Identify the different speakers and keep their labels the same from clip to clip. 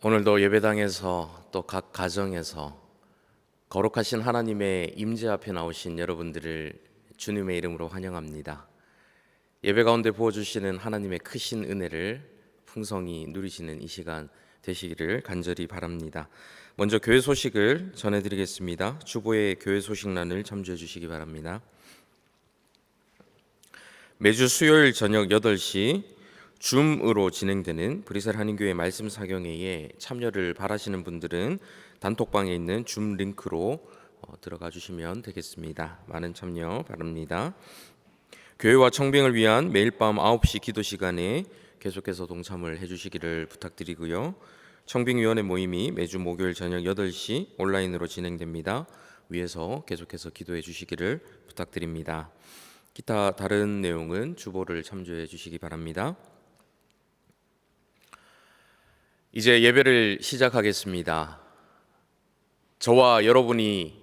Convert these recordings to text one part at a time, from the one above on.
Speaker 1: 오늘도 예배당에서 또 각 가정에서 거룩하신 하나님의 임재 앞에 나오신 여러분들을 주님의 이름으로 환영합니다. 예배 가운데 부어주시는 하나님의 크신 은혜를 풍성히 누리시는 이 시간 되시기를 간절히 바랍니다. 먼저 교회 소식을 전해드리겠습니다. 주보의 교회 소식란을 참조해 주시기 바랍니다. 매주 수요일 저녁 8시 줌으로 진행되는 브리셀 한인교회 말씀 사경회에 참여를 바라시는 분들은 단톡방에 있는 줌 링크로 들어가 주시면 되겠습니다. 많은 참여 바랍니다. 교회와 청빙을 위한 매일 밤 9시 기도 시간에 계속해서 동참을 해주시기를 부탁드리고요. 청빙위원회 모임이 매주 목요일 저녁 8시 온라인으로 진행됩니다. 위에서 계속해서 기도해 주시기를 부탁드립니다. 기타 다른 내용은 주보를 참조해 주시기 바랍니다. 이제 예배를 시작하겠습니다. 저와 여러분이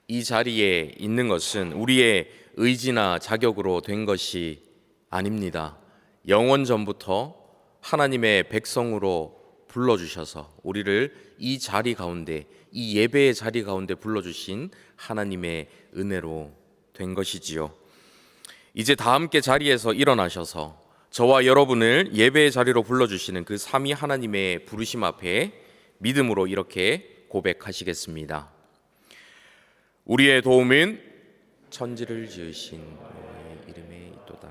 Speaker 1: 이 자리에 있는 것은 우리의 의지나 자격으로 된 것이 아닙니다. 영원 전부터 하나님의 백성으로 불러주셔서 우리를 이 자리 가운데, 이 예배의 자리 가운데 불러주신 하나님의 은혜로 된 것이지요. 이제 다 함께 자리에서 일어나셔서 저와 여러분을 예배의 자리로 불러주시는 그 삼위 하나님의 부르심 앞에 믿음으로 이렇게 고백하시겠습니다. 우리의 도움은 천지를 지으신 여호와의 이름에 있도다.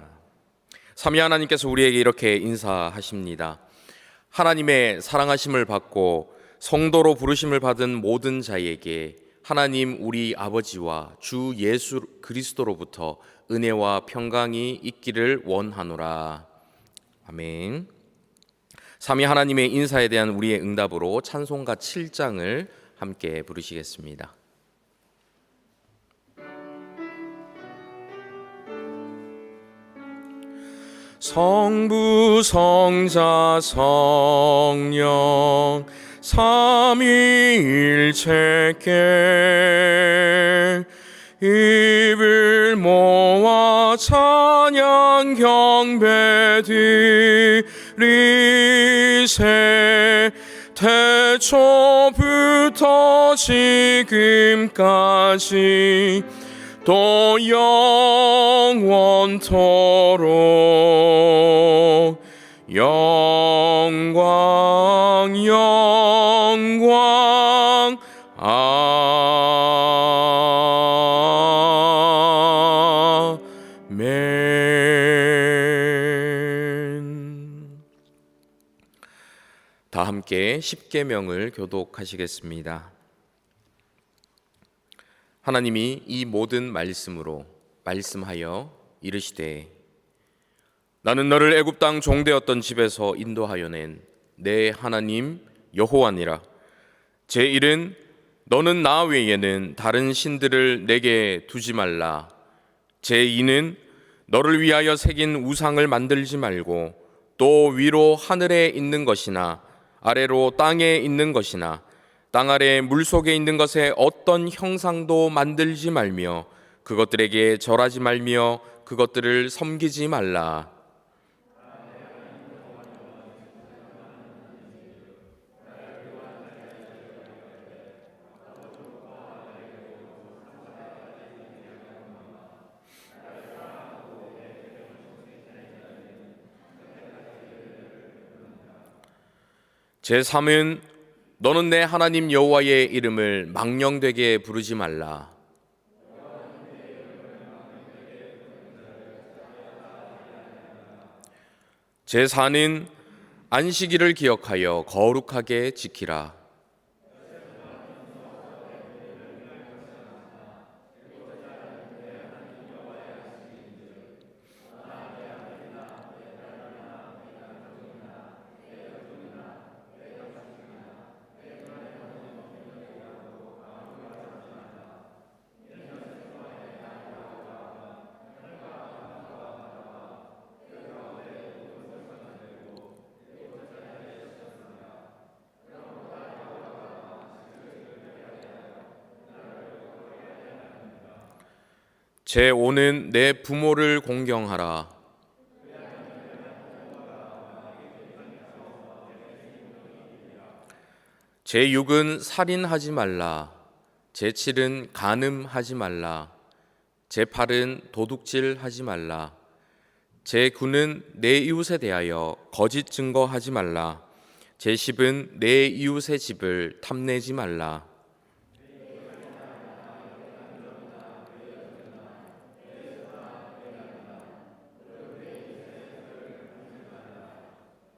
Speaker 1: 삼위 하나님께서 우리에게 이렇게 인사하십니다. 하나님의 사랑하심을 받고 성도로 부르심을 받은 모든 자에게 하나님 우리 아버지와 주 예수 그리스도로부터 은혜와 평강이 있기를 원하노라. 아멘. 삼위 하나님의 인사에 대한 우리의 응답으로 찬송가 7장을 함께 부르시겠습니다. 성부 성자 성령 삼위일체께 입을 모아 찬양 경배 드리세. 태초부터 지금까지 또 영원토록 영광 영광 아멘. 다 함께 십계명을 교독하시겠습니다. 하나님이 이 모든 말씀으로 말씀하여 이르시되 나는 너를 애굽 땅 종되었던 집에서 인도하여 낸 내 하나님 여호와니라. 제1은 너는 나 외에는 다른 신들을 내게 두지 말라. 제2는 너를 위하여 새긴 우상을 만들지 말고 또 위로 하늘에 있는 것이나 아래로 땅에 있는 것이나 땅 아래 물속에 있는 것에 어떤 형상도 만들지 말며 그것들에게 절하지 말며 그것들을 섬기지 말라. 제3은 너는 내 하나님 여호와의 이름을 망령되게 부르지 말라. 제4는 안식일을 기억하여 거룩하게 지키라. 제5는 내 부모를 공경하라. 제6은 살인하지 말라. 제7은 간음하지 말라. 제8은 도둑질하지 말라. 제9는 내 이웃에 대하여 거짓 증거하지 말라. 제10은 내 이웃의 집을 탐내지 말라.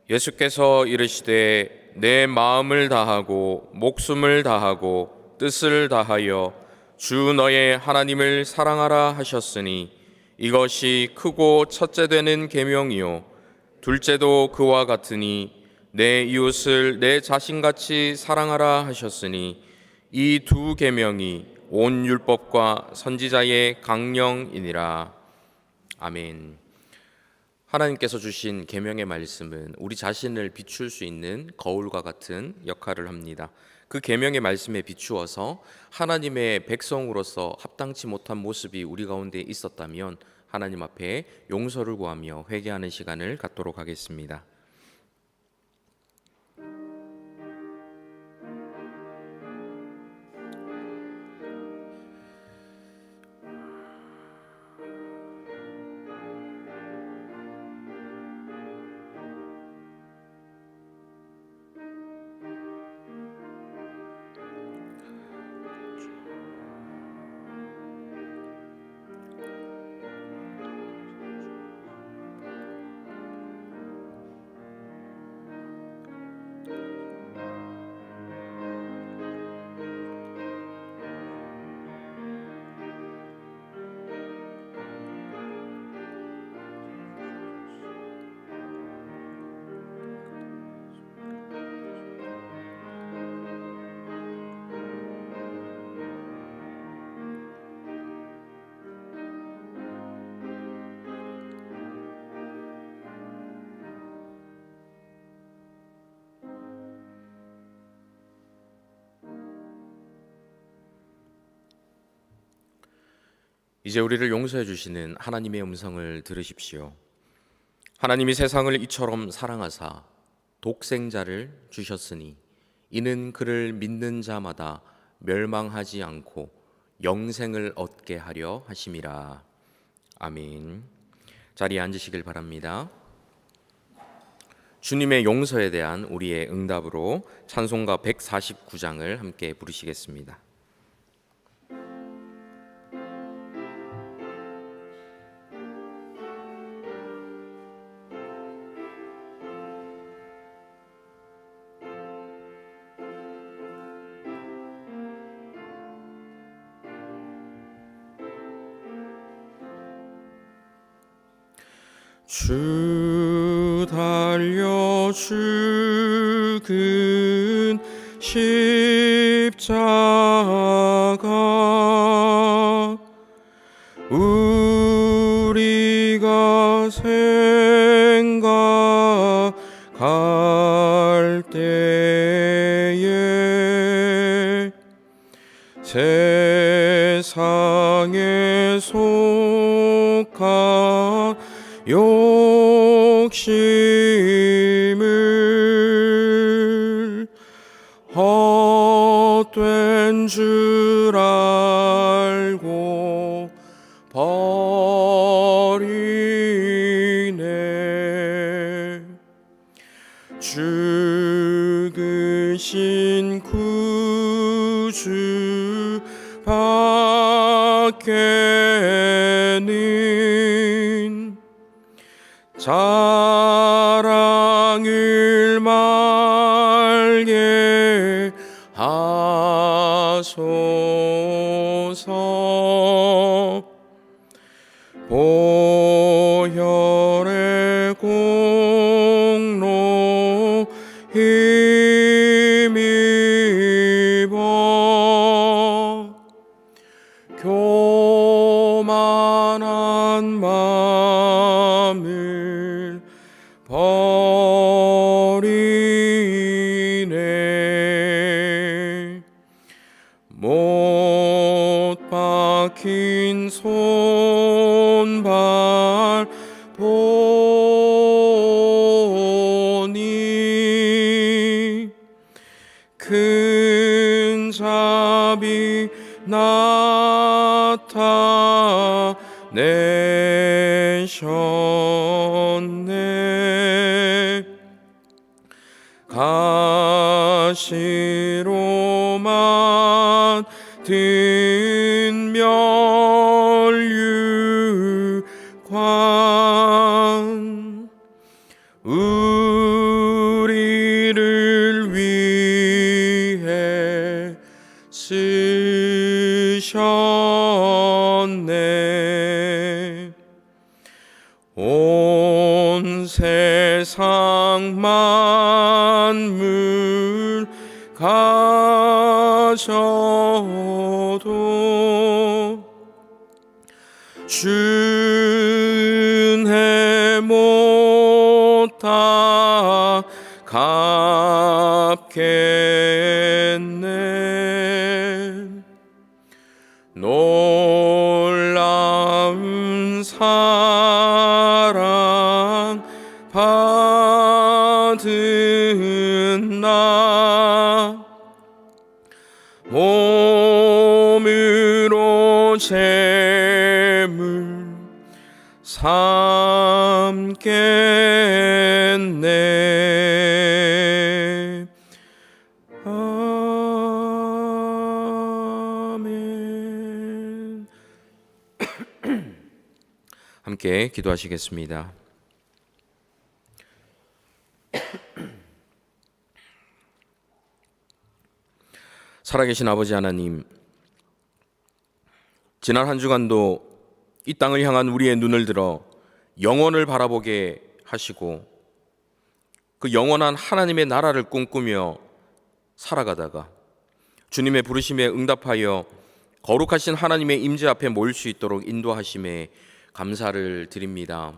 Speaker 1: 예수께서 이르시되 내 마음을 다하고 목숨을 다하고 뜻을 다하여 주 너의 하나님을 사랑하라 하셨으니 이것이 크고 첫째 되는 계명이요 둘째도 그와 같으니 내 이웃을 내 자신같이 사랑하라 하셨으니 이 두 계명이 온 율법과 선지자의 강령이니라. 아멘. 하나님께서 주신 계명의 말씀은 우리 자신을 비출 수 있는 거울과 같은 역할을 합니다. 그 계명의 말씀에 비추어서 하나님의 백성으로서 합당치 못한 모습이 우리 가운데 있었다면 하나님 앞에 용서를 구하며 회개하는 시간을 갖도록 하겠습니다. 이제 우리를 용서해 주시는 하나님의 음성을 들으십시오. 하나님이 세상을 이처럼 사랑하사 독생자를 주셨으니 이는 그를 믿는 자마다 멸망하지 않고 영생을 얻게 하려 하심이라. 아멘. 자리에 앉으시길 바랍니다. 주님의 용서에 대한 우리의 응답으로 찬송가 149장을 함께 부르시겠습니다. 주 달려 죽은 십자가 우리가 생각할 때에 세상에 속한 욕심을 헛된 줄 알고 버리네. 죽으신 구주 밖에는 자랑을 말게 하소서. 보혈의 공로 힘입어 교만한 마음을 버리네. 못 박힌 손발 보니 큰 자비 나타내셨네. 가시로 만든 멸류관 우리를 위해 쓰셨네. 온 세상 만물 가져도 준해 못다 갚겠네. 놀라운 사랑 받은 나 몸으로 재물 삼겠네. 아멘. 함께 기도하시겠습니다. 살아계신 아버지 하나님, 지난 한 주간도 이 땅을 향한 우리의 눈을 들어 영원을 바라보게 하시고 그 영원한 하나님의 나라를 꿈꾸며 살아가다가 주님의 부르심에 응답하여 거룩하신 하나님의 임재 앞에 모일 수 있도록 인도하심에 감사를 드립니다.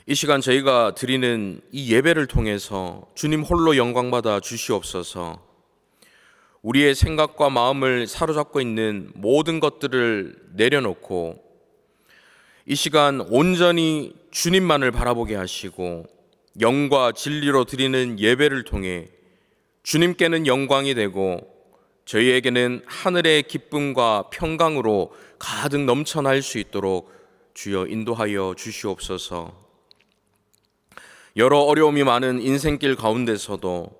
Speaker 1: 이 시간 저희가 드리는 이 예배를 통해서 주님 홀로 영광받아 주시옵소서. 우리의 생각과 마음을 사로잡고 있는 모든 것들을 내려놓고 이 시간 온전히 주님만을 바라보게 하시고 영과 진리로 드리는 예배를 통해 주님께는 영광이 되고 저희에게는 하늘의 기쁨과 평강으로 가득 넘쳐날 수 있도록 주여 인도하여 주시옵소서. 여러 어려움이 많은 인생길 가운데서도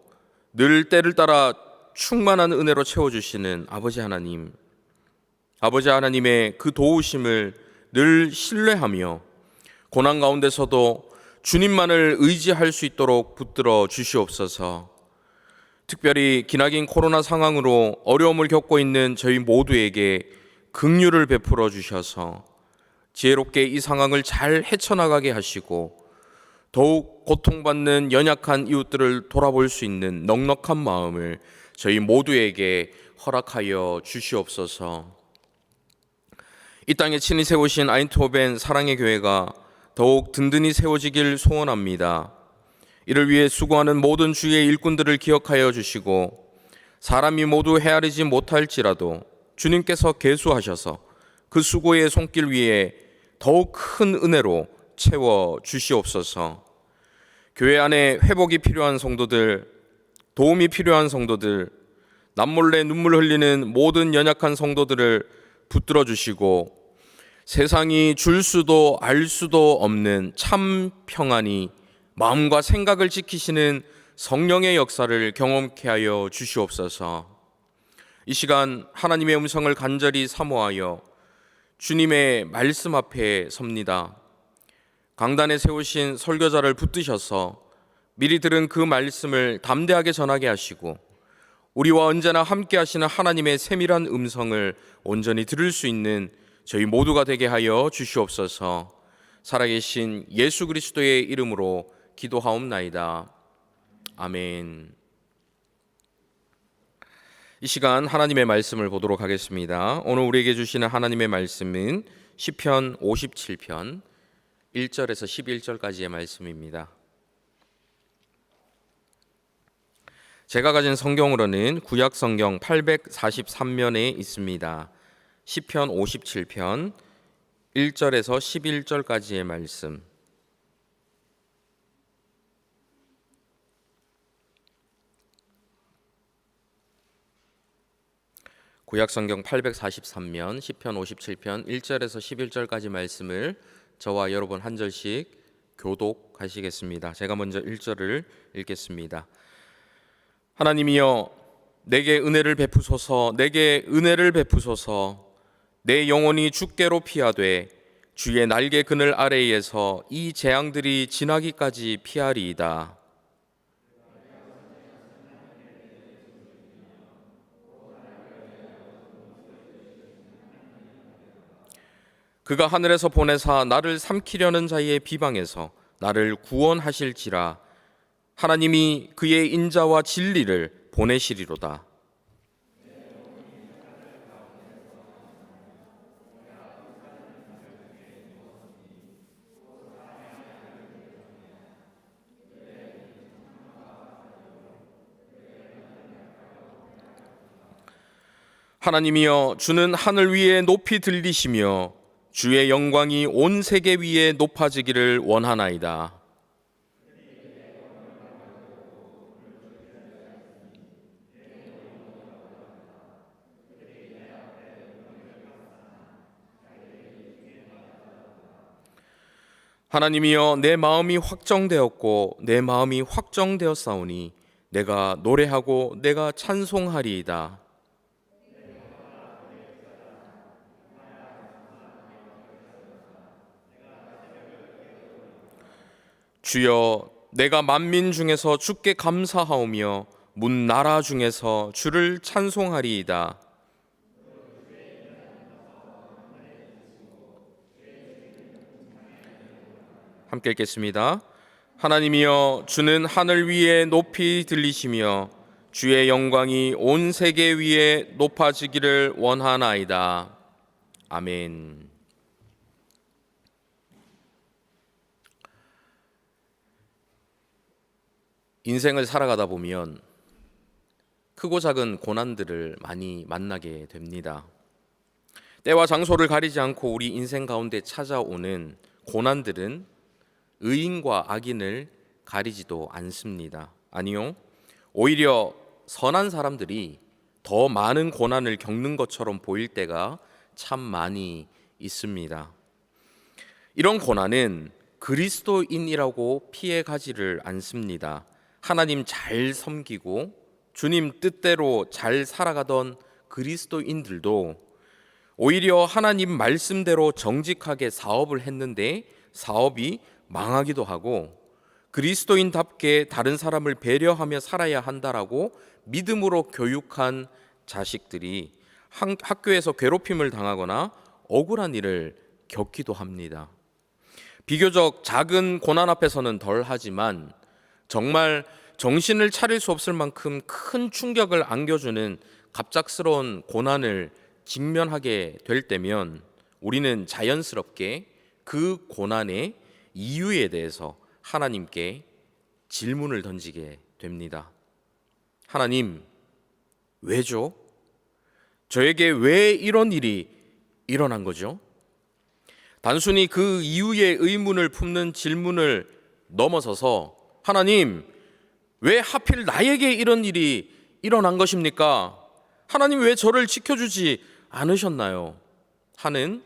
Speaker 1: 늘 때를 따라 충만한 은혜로 채워주시는 아버지 하나님, 아버지 하나님의 그 도우심을 늘 신뢰하며 고난 가운데서도 주님만을 의지할 수 있도록 붙들어 주시옵소서. 특별히 기나긴 코로나 상황으로 어려움을 겪고 있는 저희 모두에게 긍휼을 베풀어 주셔서 지혜롭게 이 상황을 잘 헤쳐나가게 하시고 더욱 고통받는 연약한 이웃들을 돌아볼 수 있는 넉넉한 마음을 저희 모두에게 허락하여 주시옵소서. 이 땅에 친히 세우신 아인트호벤 사랑의 교회가 더욱 든든히 세워지길 소원합니다. 이를 위해 수고하는 모든 주의 일꾼들을 기억하여 주시고 사람이 모두 헤아리지 못할지라도 주님께서 계수하셔서 그 수고의 손길 위에 더욱 큰 은혜로 채워 주시옵소서. 교회 안에 회복이 필요한 성도들, 도움이 필요한 성도들, 남몰래 눈물 흘리는 모든 연약한 성도들을 붙들어 주시고 세상이 줄 수도 알 수도 없는 참 평안이 마음과 생각을 지키시는 성령의 역사를 경험케 하여 주시옵소서. 이 시간 하나님의 음성을 간절히 사모하여 주님의 말씀 앞에 섭니다. 강단에 세우신 설교자를 붙드셔서 미리 들은 그 말씀을 담대하게 전하게 하시고 우리와 언제나 함께 하시는 하나님의 세밀한 음성을 온전히 들을 수 있는 저희 모두가 되게 하여 주시옵소서. 살아계신 예수 그리스도의 이름으로 기도하옵나이다. 아멘. 이 시간 하나님의 말씀을 보도록 하겠습니다. 오늘 우리에게 주시는 하나님의 말씀은 시편 57편 1절에서 11절까지의 말씀입니다. 제가 가진 성경으로는 구약 성경 843면에 있습니다. 시편 57편 1절에서 11절까지의 말씀. 구약성경 843면 시편 57편 1절에서 11절까지 말씀을 저와 여러분 한 절씩 교독하시겠습니다. 제가 먼저 1절을 읽겠습니다. 하나님이여 내게 은혜를 베푸소서, 내게 은혜를 베푸소서. 내 영혼이 주께로 피하되 주의 날개 그늘 아래에서 이 재앙들이 지나기까지 피하리이다. 그가 하늘에서 보내사 나를 삼키려는 자의 비방에서 나를 구원하실지라. 하나님이 그의 인자와 진리를 보내시리로다. 하나님이여 주는 하늘 위에 높이 들리시며 주의 영광이 온 세계 위에 높아지기를 원하나이다. 하나님이여 내 마음이 확정되었고 내 마음이 확정되었사오니 내가 노래하고 내가 찬송하리이다. 주여 내가 만민 중에서 주께 감사하오며 문 나라 중에서 주를 찬송하리이다. 함께 읽겠습니다. 하나님이여 주는 하늘 위에 높이 들리시며 주의 영광이 온 세계 위에 높아지기를 원하나이다. 아멘. 인생을 살아가다 보면 크고 작은 고난들을 많이 만나게 됩니다. 때와 장소를 가리지 않고 우리 인생 가운데 찾아오는 고난들은 의인과 악인을 가리지도 않습니다. 아니요, 오히려 선한 사람들이 더 많은 고난을 겪는 것처럼 보일 때가 참 많이 있습니다. 이런 고난은 그리스도인이라고 피해가지를 않습니다. 하나님 잘 섬기고 주님 뜻대로 잘 살아가던 그리스도인들도 오히려 하나님 말씀대로 정직하게 사업을 했는데 사업이 망하기도 하고 그리스도인답게 다른 사람을 배려하며 살아야 한다라고 믿음으로 교육한 자식들이 학교에서 괴롭힘을 당하거나 억울한 일을 겪기도 합니다. 비교적 작은 고난 앞에서는 덜하지만 정말 정신을 차릴 수 없을 만큼 큰 충격을 안겨주는 갑작스러운 고난을 직면하게 될 때면 우리는 자연스럽게 그 고난의 이유에 대해서 하나님께 질문을 던지게 됩니다. 하나님, 왜죠? 저에게 왜 이런 일이 일어난 거죠? 단순히 그 이유의 의문을 품는 질문을 넘어서서 하나님, 왜 하필 나에게 이런 일이 일어난 것입니까? 하나님 왜 저를 지켜주지 않으셨나요? 하는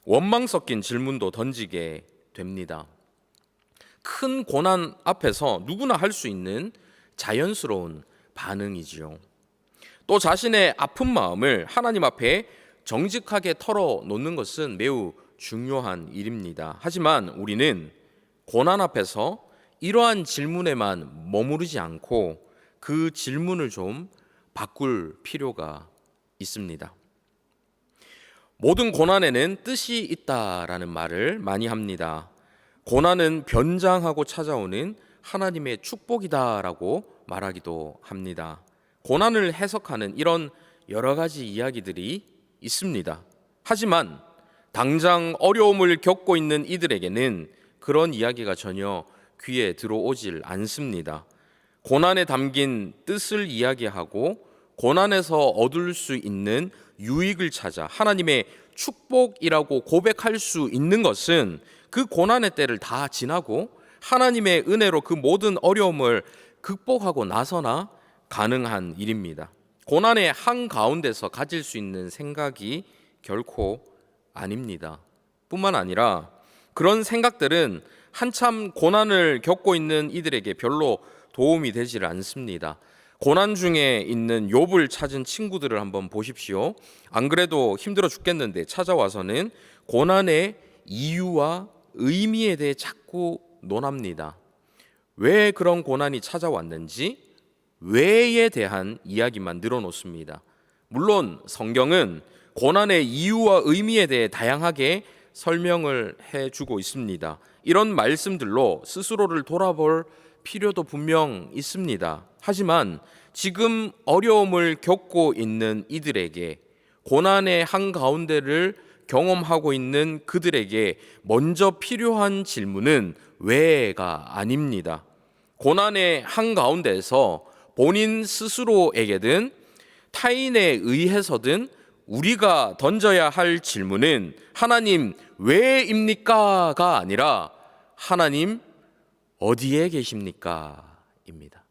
Speaker 1: 원망 섞인 질문도 던지게 됩니다. 큰 고난 앞에서 누구나 할 수 있는 자연스러운 반응이지요. 또 자신의 아픈 마음을 하나님 앞에 정직하게 털어놓는 것은 매우 중요한 일입니다. 하지만 우리는 고난 앞에서 이러한 질문에만 머무르지 않고 그 질문을 좀 바꿀 필요가 있습니다. 모든 고난에는 뜻이 있다라는 말을 많이 합니다. 고난은 변장하고 찾아오는 하나님의 축복이다라고 말하기도 합니다. 고난을 해석하는 이런 여러 가지 이야기들이 있습니다. 하지만 당장 어려움을 겪고 있는 이들에게는 그런 이야기가 전혀 귀에 들어오질 않습니다. 고난에 담긴 뜻을 이야기하고 고난에서 얻을 수 있는 유익을 찾아 하나님의 축복이라고 고백할 수 있는 것은 그 고난의 때를 다 지나고 하나님의 은혜로 그 모든 어려움을 극복하고 나서나 가능한 일입니다. 고난의 한가운데서 가질 수 있는 생각이 결코 아닙니다. 뿐만 아니라 그런 생각들은 한참 고난을 겪고 있는 이들에게 별로 도움이 되질 않습니다. 고난 중에 있는 욥을 찾은 친구들을 한번 보십시오. 안 그래도 힘들어 죽겠는데 찾아와서는 고난의 이유와 의미에 대해 자꾸 논합니다. 왜 그런 고난이 찾아왔는지, 왜에 대한 이야기만 늘어놓습니다. 물론 성경은 고난의 이유와 의미에 대해 다양하게 설명을 해주고 있습니다. 이런 말씀들로 스스로를 돌아볼 필요도 분명 있습니다. 하지만 지금 어려움을 겪고 있는 이들에게, 고난의 한가운데를 경험하고 있는 그들에게 먼저 필요한 질문은 왜가 아닙니다. 고난의 한가운데에서 본인 스스로에게든 타인에 의해서든 우리가 던져야 할 질문은 하나님 왜입니까가 아니라 하나님 어디에 계십니까? 입니다.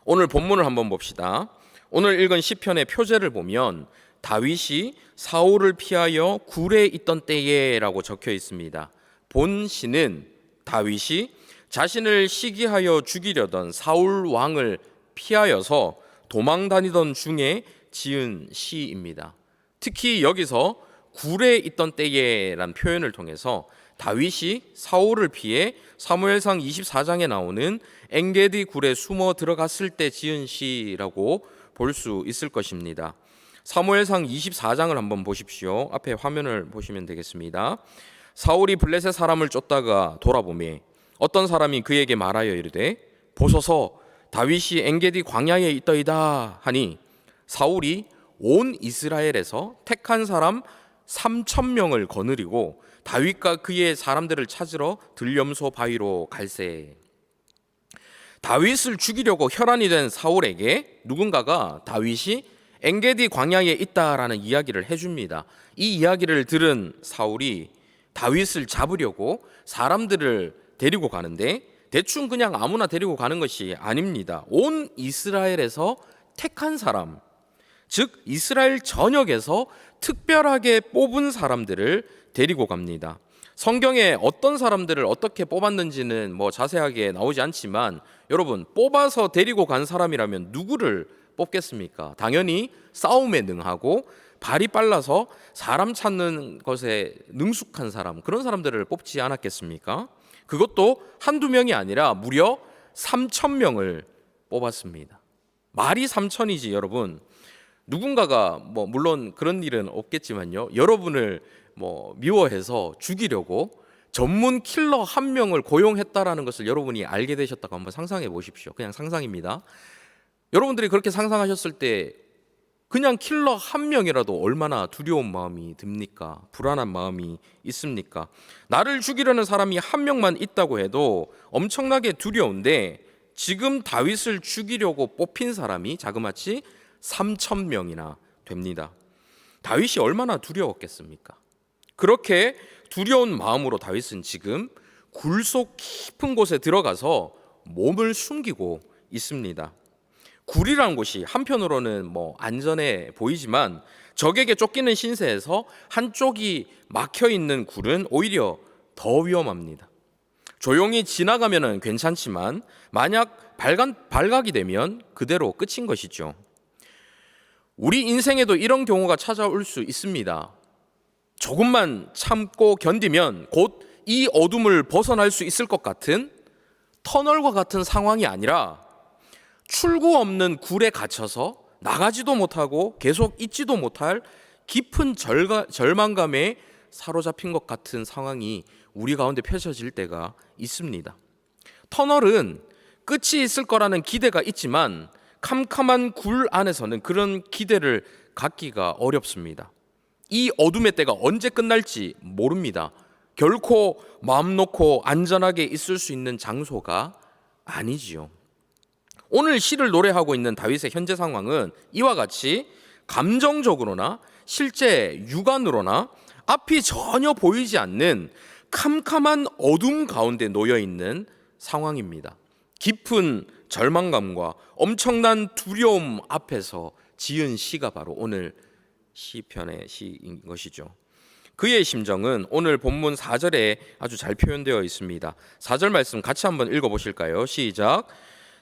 Speaker 1: 오늘 본문을 한번 봅시다. 오늘 읽은 시편의 표제를 보면 다윗이 사울을 피하여 굴에 있던 때에라고 적혀 있습니다. 본 시는 다윗이 자신을 시기하여 죽이려던 사울 왕을 피하여서 도망 다니던 중에 지은 시입니다. 특히 여기서 굴에 있던 때에란 표현을 통해서 다윗이 사울을 피해 사무엘상 24장에 나오는 엔게디 굴에 숨어 들어갔을 때 지은 시라고 볼 수 있을 것입니다. 사무엘상 24장을 한번 보십시오. 앞에 화면을 보시면 되겠습니다. 사울이 블레셋 사람을 쫓다가 돌아보매 어떤 사람이 그에게 말하여 이르되 보소서 다윗이 엔게디 광야에 있더이다 하니 사울이 온 이스라엘에서 택한 사람 3,000명을 거느리고 다윗과 그의 사람들을 찾으러 들염소 바위로 갈새. 다윗을 죽이려고 혈안이 된 사울에게 누군가가 다윗이 엔게디 광야에 있다라는 이야기를 해줍니다. 이 이야기를 들은 사울이 다윗을 잡으려고 사람들을 데리고 가는데 대충 그냥 아무나 데리고 가는 것이 아닙니다. 온 이스라엘에서 택한 사람, 즉 이스라엘 전역에서 특별하게 뽑은 사람들을 데리고 갑니다. 성경에 어떤 사람들을 어떻게 뽑았는지는 자세하게 나오지 않지만 여러분, 뽑아서 데리고 간 사람이라면 누구를 뽑겠습니까? 당연히 싸움에 능하고 발이 빨라서 사람 찾는 것에 능숙한 사람, 그런 사람들을 뽑지 않았겠습니까? 그것도 한두 명이 아니라 무려 3,000명을 뽑았습니다. 말이 3,000이지 여러분. 누군가가 물론 그런 일은 없겠지만요, 여러분을 미워해서 죽이려고 전문 킬러 한 명을 고용했다라는 것을 여러분이 알게 되셨다고 한번 상상해 보십시오. 그냥 상상입니다. 여러분들이 그렇게 상상하셨을 때 그냥 킬러 한 명이라도 얼마나 두려운 마음이 듭니까? 불안한 마음이 있습니까? 나를 죽이려는 사람이 한 명만 있다고 해도 엄청나게 두려운데 지금 다윗을 죽이려고 뽑힌 사람이 자그마치 3,000명이나 됩니다. 다윗이 얼마나 두려웠겠습니까? 그렇게 두려운 마음으로 다윗은 지금 굴속 깊은 곳에 들어가서 몸을 숨기고 있습니다. 굴이라는 곳이 한편으로는 안전해 보이지만 적에게 쫓기는 신세에서 한쪽이 막혀 있는 굴은 오히려 더 위험합니다. 조용히 지나가면 괜찮지만 만약 발각이 되면 그대로 끝인 것이죠. 우리 인생에도 이런 경우가 찾아올 수 있습니다. 조금만 참고 견디면 곧 이 어둠을 벗어날 수 있을 것 같은 터널과 같은 상황이 아니라 출구 없는 굴에 갇혀서 나가지도 못하고 계속 있지도 못할 깊은 절망감에 사로잡힌 것 같은 상황이 우리 가운데 펼쳐질 때가 있습니다. 터널은 끝이 있을 거라는 기대가 있지만 캄캄한 굴 안에서는 그런 기대를 갖기가 어렵습니다. 이 어둠의 때가 언제 끝날지 모릅니다. 결코 마음 놓고 안전하게 있을 수 있는 장소가 아니지요. 오늘 시를 노래하고 있는 다윗의 현재 상황은 이와 같이 감정적으로나 실제 육안으로나 앞이 전혀 보이지 않는 캄캄한 어둠 가운데 놓여 있는 상황입니다. 깊은 절망감과 엄청난 두려움 앞에서 지은 시가 바로 오늘 시편의 시인 것이죠. 그의 심정은 오늘 본문 4절에 아주 잘 표현되어 있습니다. 4절 말씀 같이 한번 읽어보실까요? 시작.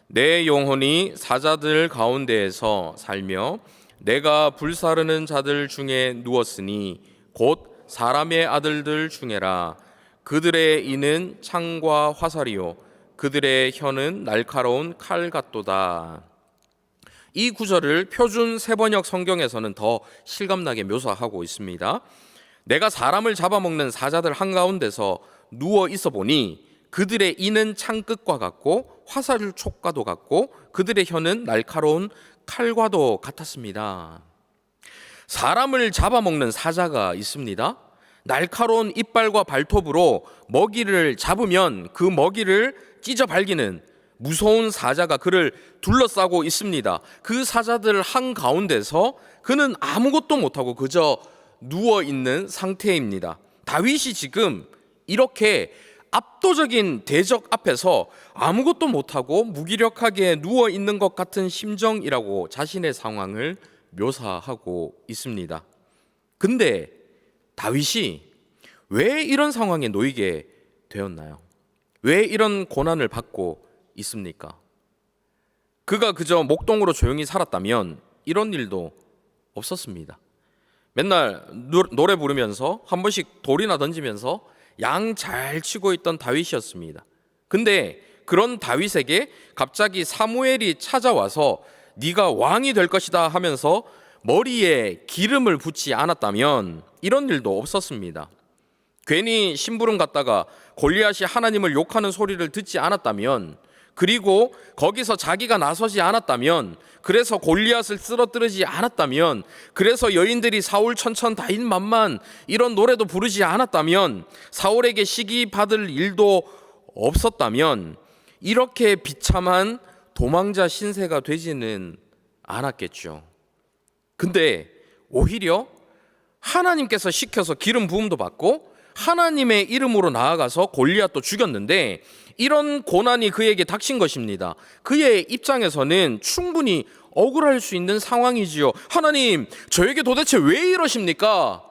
Speaker 1: 내 영혼이 사자들 가운데에서 살며 내가 불사르는 자들 중에 누웠으니 곧 사람의 아들들 중에라. 그들의 이는 창과 화살이요 그들의 혀는 날카로운 칼 같도다. 이 구절을 표준 세번역 성경에서는 더 실감나게 묘사하고 있습니다. 내가 사람을 잡아먹는 사자들 한가운데서 누워 있어 보니 그들의 이는 창끝과 같고 화살 촉과도 같고 그들의 혀는 날카로운 칼과도 같았습니다. 사람을 잡아먹는 사자가 있습니다. 날카로운 이빨과 발톱으로 먹이를 잡으면 그 먹이를 찢어 발기는 무서운 사자가 그를 둘러싸고 있습니다. 그 사자들 한가운데서 그는 아무것도 못하고 그저 누워있는 상태입니다. 다윗이 지금 이렇게 압도적인 대적 앞에서 아무것도 못하고 무기력하게 누워있는 것 같은 심정이라고 자신의 상황을 묘사하고 있습니다. 근데 다윗이 왜 이런 상황에 놓이게 되었나요? 왜 이런 고난을 받고 있습니까? 그가 그저 목동으로 조용히 살았다면 이런 일도 없었습니다. 맨날 노래 부르면서 한 번씩 돌이나 던지면서 양 잘 치고 있던 다윗이었습니다. 근데 그런 다윗에게 갑자기 사무엘이 찾아와서 네가 왕이 될 것이다 하면서 머리에 기름을 붓지 않았다면 이런 일도 없었습니다. 괜히 심부름 갔다가 골리앗이 하나님을 욕하는 소리를 듣지 않았다면, 그리고 거기서 자기가 나서지 않았다면, 그래서 골리앗을 쓰러뜨리지 않았다면, 그래서 여인들이 사울 천천 다윗만만 이런 노래도 부르지 않았다면, 사울에게 시기 받을 일도 없었다면 이렇게 비참한 도망자 신세가 되지는 않았겠죠. 근데 오히려 하나님께서 시켜서 기름 부음도 받고 하나님의 이름으로 나아가서 골리앗도 죽였는데 이런 고난이 그에게 닥친 것입니다. 그의 입장에서는 충분히 억울할 수 있는 상황이지요. 하나님, 저에게 도대체 왜 이러십니까?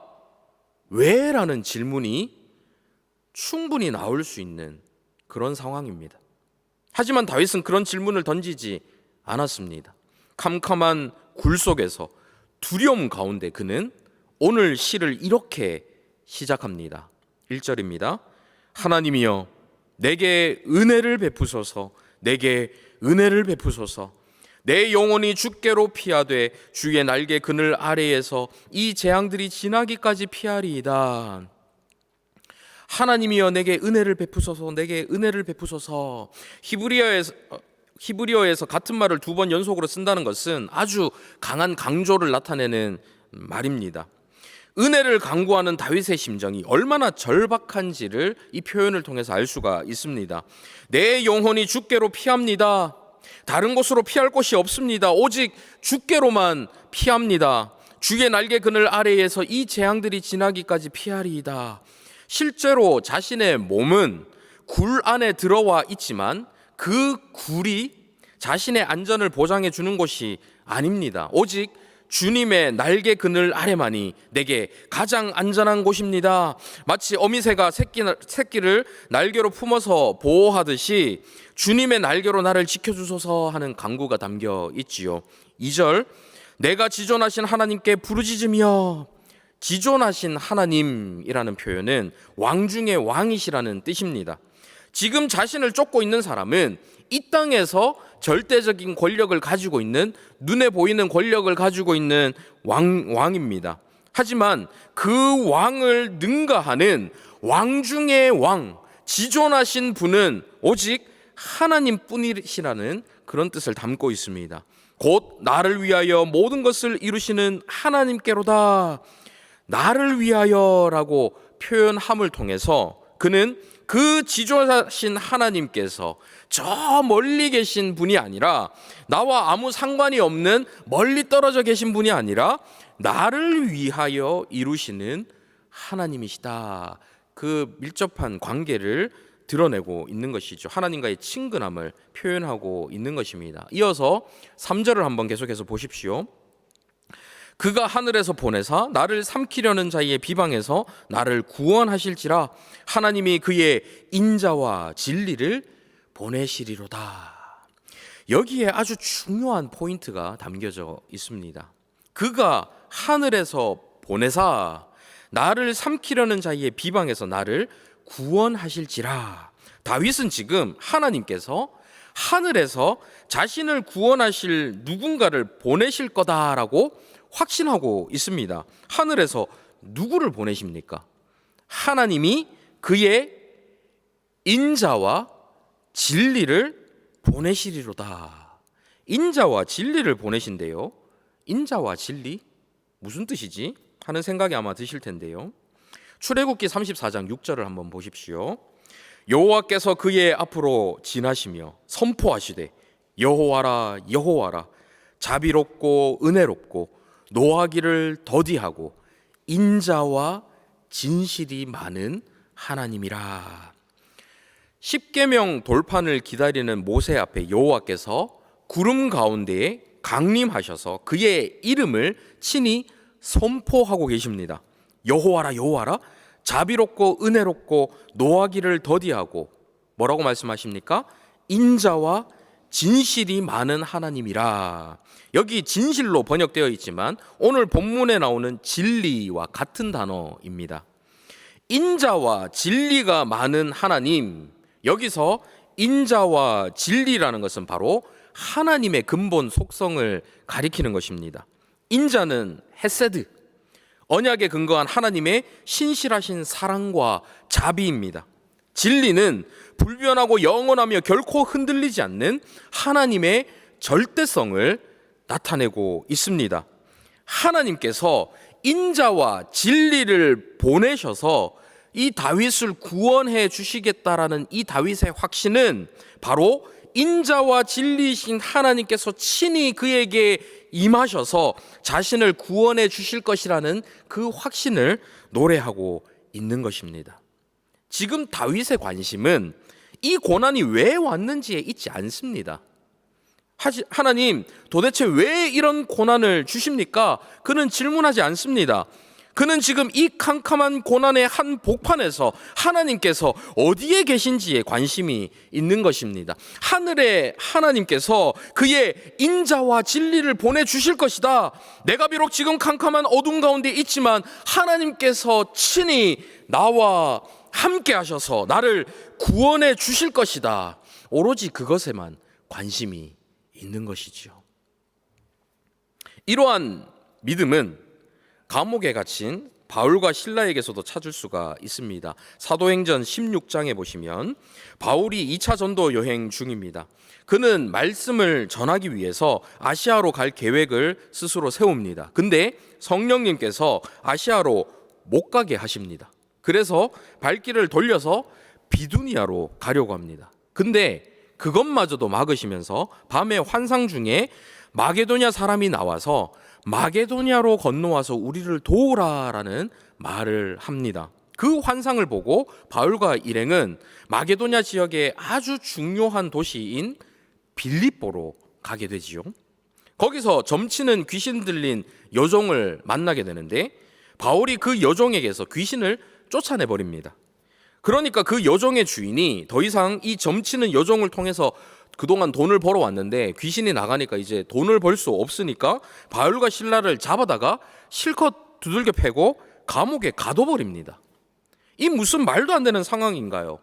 Speaker 1: 왜? 라는 질문이 충분히 나올 수 있는 그런 상황입니다. 하지만 다윗은 그런 질문을 던지지 않았습니다. 캄캄한 굴 속에서 두려움 가운데 그는 오늘 시를 이렇게 시작합니다. 1절입니다. 하나님이여 내게 은혜를 베푸소서, 내게 은혜를 베푸소서. 내 영혼이 주께로 피하되 주의 날개 그늘 아래에서 이 재앙들이 지나기까지 피하리이다. 하나님이여 내게 은혜를 베푸소서, 내게 은혜를 베푸소서. 히브리어에서 같은 말을 두 번 연속으로 쓴다는 것은 아주 강한 강조를 나타내는 말입니다. 은혜를 간구하는 다윗의 심정이 얼마나 절박한지를 이 표현을 통해서 알 수가 있습니다. 내 영혼이 주께로 피합니다. 다른 곳으로 피할 곳이 없습니다. 오직 주께로만 피합니다. 주의 날개 그늘 아래에서 이 재앙들이 지나기까지 피하리이다. 실제로 자신의 몸은 굴 안에 들어와 있지만 그 굴이 자신의 안전을 보장해 주는 곳이 아닙니다. 오직 주님의 날개 그늘 아래만이 내게 가장 안전한 곳입니다. 마치 어미새가 새끼를 날개로 품어서 보호하듯이 주님의 날개로 나를 지켜주소서 하는 간구가 담겨 있지요. 2절, 내가 지존하신 하나님께 부르짖으며. 지존하신 하나님이라는 표현은 왕 중의 왕이시라는 뜻입니다. 지금 자신을 쫓고 있는 사람은 이 땅에서 절대적인 권력을 가지고 있는, 눈에 보이는 권력을 가지고 있는 왕입니다. 하지만 그 왕을 능가하는 왕 중의 왕, 지존하신 분은 오직 하나님뿐이시라는 그런 뜻을 담고 있습니다. 곧 나를 위하여 모든 것을 이루시는 하나님께로다. 나를 위하여라고 표현함을 통해서 그는 그 지존하신 하나님께서 저 멀리 계신 분이 아니라, 나와 아무 상관이 없는 멀리 떨어져 계신 분이 아니라 나를 위하여 이루시는 하나님이시다. 그 밀접한 관계를 드러내고 있는 것이죠. 하나님과의 친근함을 표현하고 있는 것입니다. 이어서 3절을 한번 계속해서 보십시오. 그가 하늘에서 보내사 나를 삼키려는 자의 비방에서 나를 구원하실지라. 하나님이 그의 인자와 진리를 보내시리로다. 여기에 아주 중요한 포인트가 담겨져 있습니다. 그가 하늘에서 보내사 나를 삼키려는 자의 비방에서 나를 구원하실지라. 다윗은 지금 하나님께서 하늘에서 자신을 구원하실 누군가를 보내실 거다라고 확신하고 있습니다. 하늘에서 누구를 보내십니까? 하나님이 그의 인자와 진리를 보내시리로다. 인자와 진리를 보내신대요. 인자와 진리? 무슨 뜻이지? 하는 생각이 아마 드실 텐데요. 출애굽기 34장 6절을 한번 보십시오. 여호와께서 그의 앞으로 지나시며 선포하시되 여호와라 여호와라 자비롭고 은혜롭고 노하기를 더디하고 인자와 진실이 많은 하나님이라. 십계명 돌판을 기다리는 모세 앞에 여호와께서 구름 가운데에 강림하셔서 그의 이름을 친히 선포하고 계십니다. 여호와라 여호와라 자비롭고 은혜롭고 노하기를 더디하고 뭐라고 말씀하십니까? 인자와 진실이 많은 하나님이라. 여기 진실로 번역되어 있지만 오늘 본문에 나오는 진리와 같은 단어입니다. 인자와 진리가 많은 하나님. 여기서 인자와 진리라는 것은 바로 하나님의 근본 속성을 가리키는 것입니다. 인자는 헤세드, 언약에 근거한 하나님의 신실하신 사랑과 자비입니다. 진리는 불변하고 영원하며 결코 흔들리지 않는 하나님의 절대성을 나타내고 있습니다. 하나님께서 인자와 진리를 보내셔서 이 다윗을 구원해 주시겠다라는 이 다윗의 확신은 바로 인자와 진리이신 하나님께서 친히 그에게 임하셔서 자신을 구원해 주실 것이라는 그 확신을 노래하고 있는 것입니다. 지금 다윗의 관심은 이 고난이 왜 왔는지에 있지 않습니다. 하나님, 도대체 왜 이런 고난을 주십니까? 그는 질문하지 않습니다. 그는 지금 이 캄캄한 고난의 한 복판에서 하나님께서 어디에 계신지에 관심이 있는 것입니다. 하늘에 하나님께서 그의 인자와 진리를 보내주실 것이다. 내가 비록 지금 캄캄한 어둠 가운데 있지만 하나님께서 친히 나와 함께 하셔서 나를 구원해 주실 것이다. 오로지 그것에만 관심이 있는 것이지요. 이러한 믿음은 감옥에 갇힌 바울과 실라에게서도 찾을 수가 있습니다. 사도행전 16장에 보시면 바울이 2차 전도 여행 중입니다. 그는 말씀을 전하기 위해서 아시아로 갈 계획을 스스로 세웁니다. 근데 성령님께서 아시아로 못 가게 하십니다. 그래서 발길을 돌려서 비두니아로 가려고 합니다. 근데 그것마저도 막으시면서 밤의 환상 중에 마게도냐 사람이 나와서 마게도냐로 건너와서 우리를 도우라라는 말을 합니다. 그 환상을 보고 바울과 일행은 마게도냐 지역의 아주 중요한 도시인 빌립보로 가게 되지요. 거기서 점치는 귀신 들린 여종을 만나게 되는데 바울이 그 여종에게서 귀신을 쫓아내버립니다. 그러니까 그 여종의 주인이 더 이상 이 점치는 여종을 통해서 그동안 돈을 벌어왔는데 귀신이 나가니까 이제 돈을 벌 수 없으니까 바울과 실라를 잡아다가 실컷 두들겨 패고 감옥에 가둬버립니다. 이 무슨 말도 안 되는 상황인가요?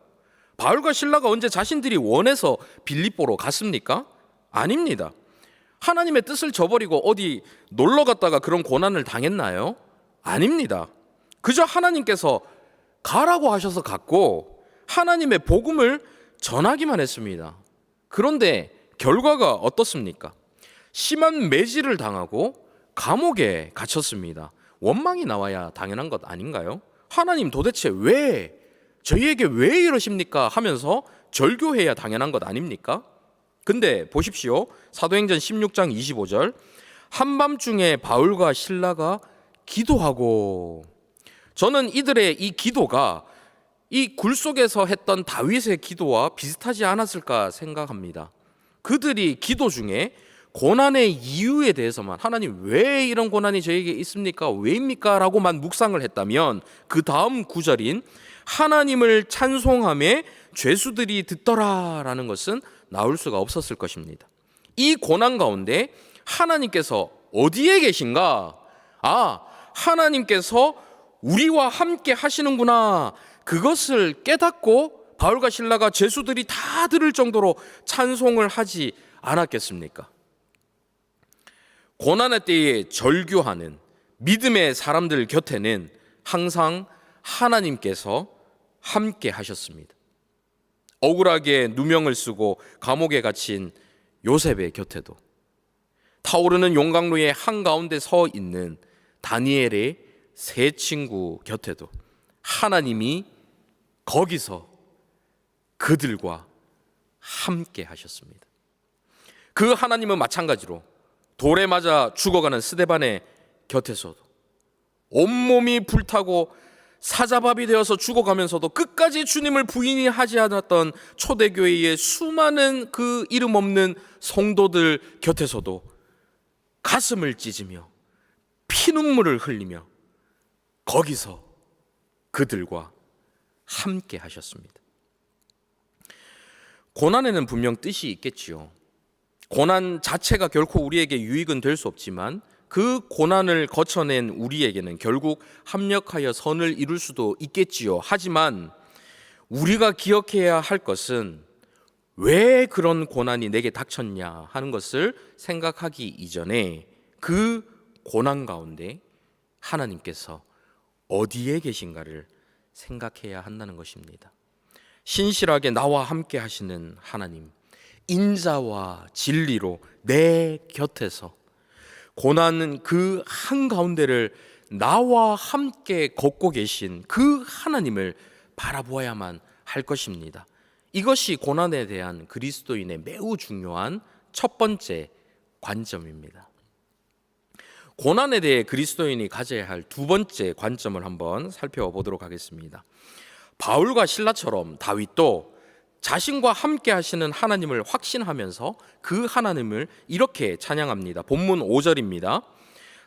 Speaker 1: 바울과 실라가 언제 자신들이 원해서 빌립보로 갔습니까? 아닙니다. 하나님의 뜻을 저버리고 어디 놀러 갔다가 그런 고난을 당했나요? 아닙니다. 그저 하나님께서 가라고 하셔서 갔고 하나님의 복음을 전하기만 했습니다. 그런데 결과가 어떻습니까? 심한 매질을 당하고 감옥에 갇혔습니다. 원망이 나와야 당연한 것 아닌가요? 하나님 도대체 왜 저희에게 왜 이러십니까? 하면서 절교해야 당연한 것 아닙니까? 근데 보십시오. 사도행전 16장 25절 한밤중에 바울과 실라가 기도하고, 저는 이들의 이 기도가 이 굴 속에서 했던 다윗의 기도와 비슷하지 않았을까 생각합니다. 그들이 기도 중에 고난의 이유에 대해서만, 하나님 왜 이런 고난이 저에게 있습니까? 왜입니까? 라고만 묵상을 했다면 그 다음 구절인 하나님을 찬송함에 죄수들이 듣더라 라는 것은 나올 수가 없었을 것입니다. 이 고난 가운데 하나님께서 어디에 계신가? 하나님께서 우리와 함께 하시는구나, 그것을 깨닫고 바울과 실라가 죄수들이 다 들을 정도로 찬송을 하지 않았겠습니까? 고난의 때에 절규하는 믿음의 사람들 곁에는 항상 하나님께서 함께 하셨습니다. 억울하게 누명을 쓰고 감옥에 갇힌 요셉의 곁에도, 타오르는 용광로의 한가운데 서 있는 다니엘의 세 친구 곁에도 하나님이 거기서 그들과 함께 하셨습니다. 그 하나님은 마찬가지로 돌에 맞아 죽어가는 스데반의 곁에서도, 온몸이 불타고 사자밥이 되어서 죽어가면서도 끝까지 주님을 부인하지 않았던 초대교회의 수많은 그 이름 없는 성도들 곁에서도 가슴을 찢으며 피눈물을 흘리며 거기서 그들과 함께 하셨습니다. 고난에는 분명 뜻이 있겠지요. 고난 자체가 결코 우리에게 유익은 될 수 없지만 그 고난을 거쳐낸 우리에게는 결국 합력하여 선을 이룰 수도 있겠지요. 하지만 우리가 기억해야 할 것은 왜 그런 고난이 내게 닥쳤냐 하는 것을 생각하기 이전에 그 고난 가운데 하나님께서 어디에 계신가를 생각해야 한다는 것입니다. 신실하게 나와 함께 하시는 하나님, 인자와 진리로 내 곁에서 고난 그 한가운데를 나와 함께 걷고 계신 그 하나님을 바라보아야만 할 것입니다. 이것이 고난에 대한 그리스도인의 매우 중요한 첫 번째 관점입니다. 고난에 대해 그리스도인이 가져야 할 두 번째 관점을 한번 살펴보도록 하겠습니다. 바울과 실라처럼 다윗도 자신과 함께 하시는 하나님을 확신하면서 그 하나님을 이렇게 찬양합니다. 본문 5절입니다.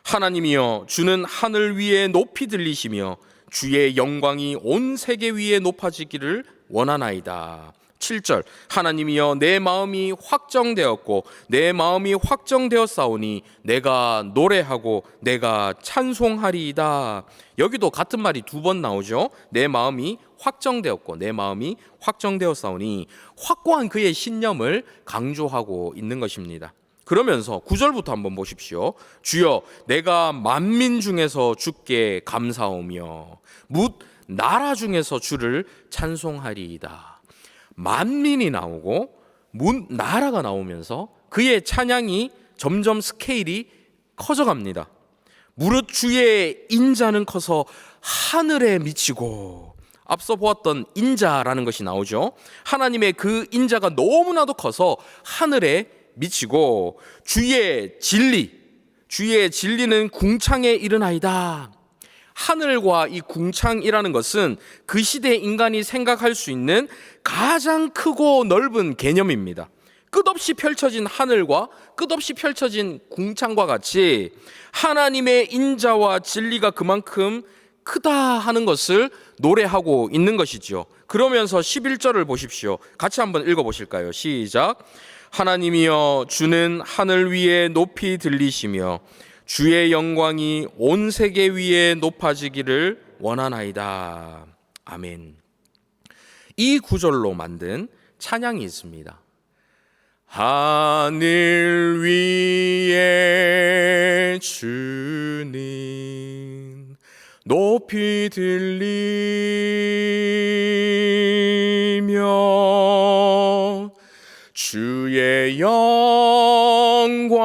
Speaker 1: 하나님이여, 주는 하늘 위에 높이 들리시며 주의 영광이 온 세계 위에 높아지기를 원하나이다. 7절, 하나님이여, 내 마음이 확정되었고 내 마음이 확정되었사오니 내가 노래하고 내가 찬송하리이다. 여기도 같은 말이 두 번 나오죠. 내 마음이 확정되었고 내 마음이 확정되었사오니, 확고한 그의 신념을 강조하고 있는 것입니다. 그러면서 9절부터 한번 보십시오. 주여, 내가 만민 중에서 주께 감사하며 뭇 나라 중에서 주를 찬송하리이다. 만민이 나오고 뭇 나라가 나오면서 그의 찬양이 점점 스케일이 커져갑니다. 무릇 주의 인자는 커서 하늘에 미치고, 앞서 보았던 인자라는 것이 나오죠. 하나님의 그 인자가 너무나도 커서 하늘에 미치고, 주의 진리는 궁창에 이르나이다. 하늘과 이 궁창이라는 것은 그 시대 인간이 생각할 수 있는 가장 크고 넓은 개념입니다. 끝없이 펼쳐진 하늘과 끝없이 펼쳐진 궁창과 같이 하나님의 인자와 진리가 그만큼 크다 하는 것을 노래하고 있는 것이죠. 그러면서 11절을 보십시오. 같이 한번 읽어보실까요? 시작. 하나님이여, 주는 하늘 위에 높이 들리시며 주의 영광이 온 세계 위에 높아지기를 원하나이다. 아멘. 이 구절로 만든 찬양이 있습니다. 하늘 위에 주는 높이 들리며 주의 영광은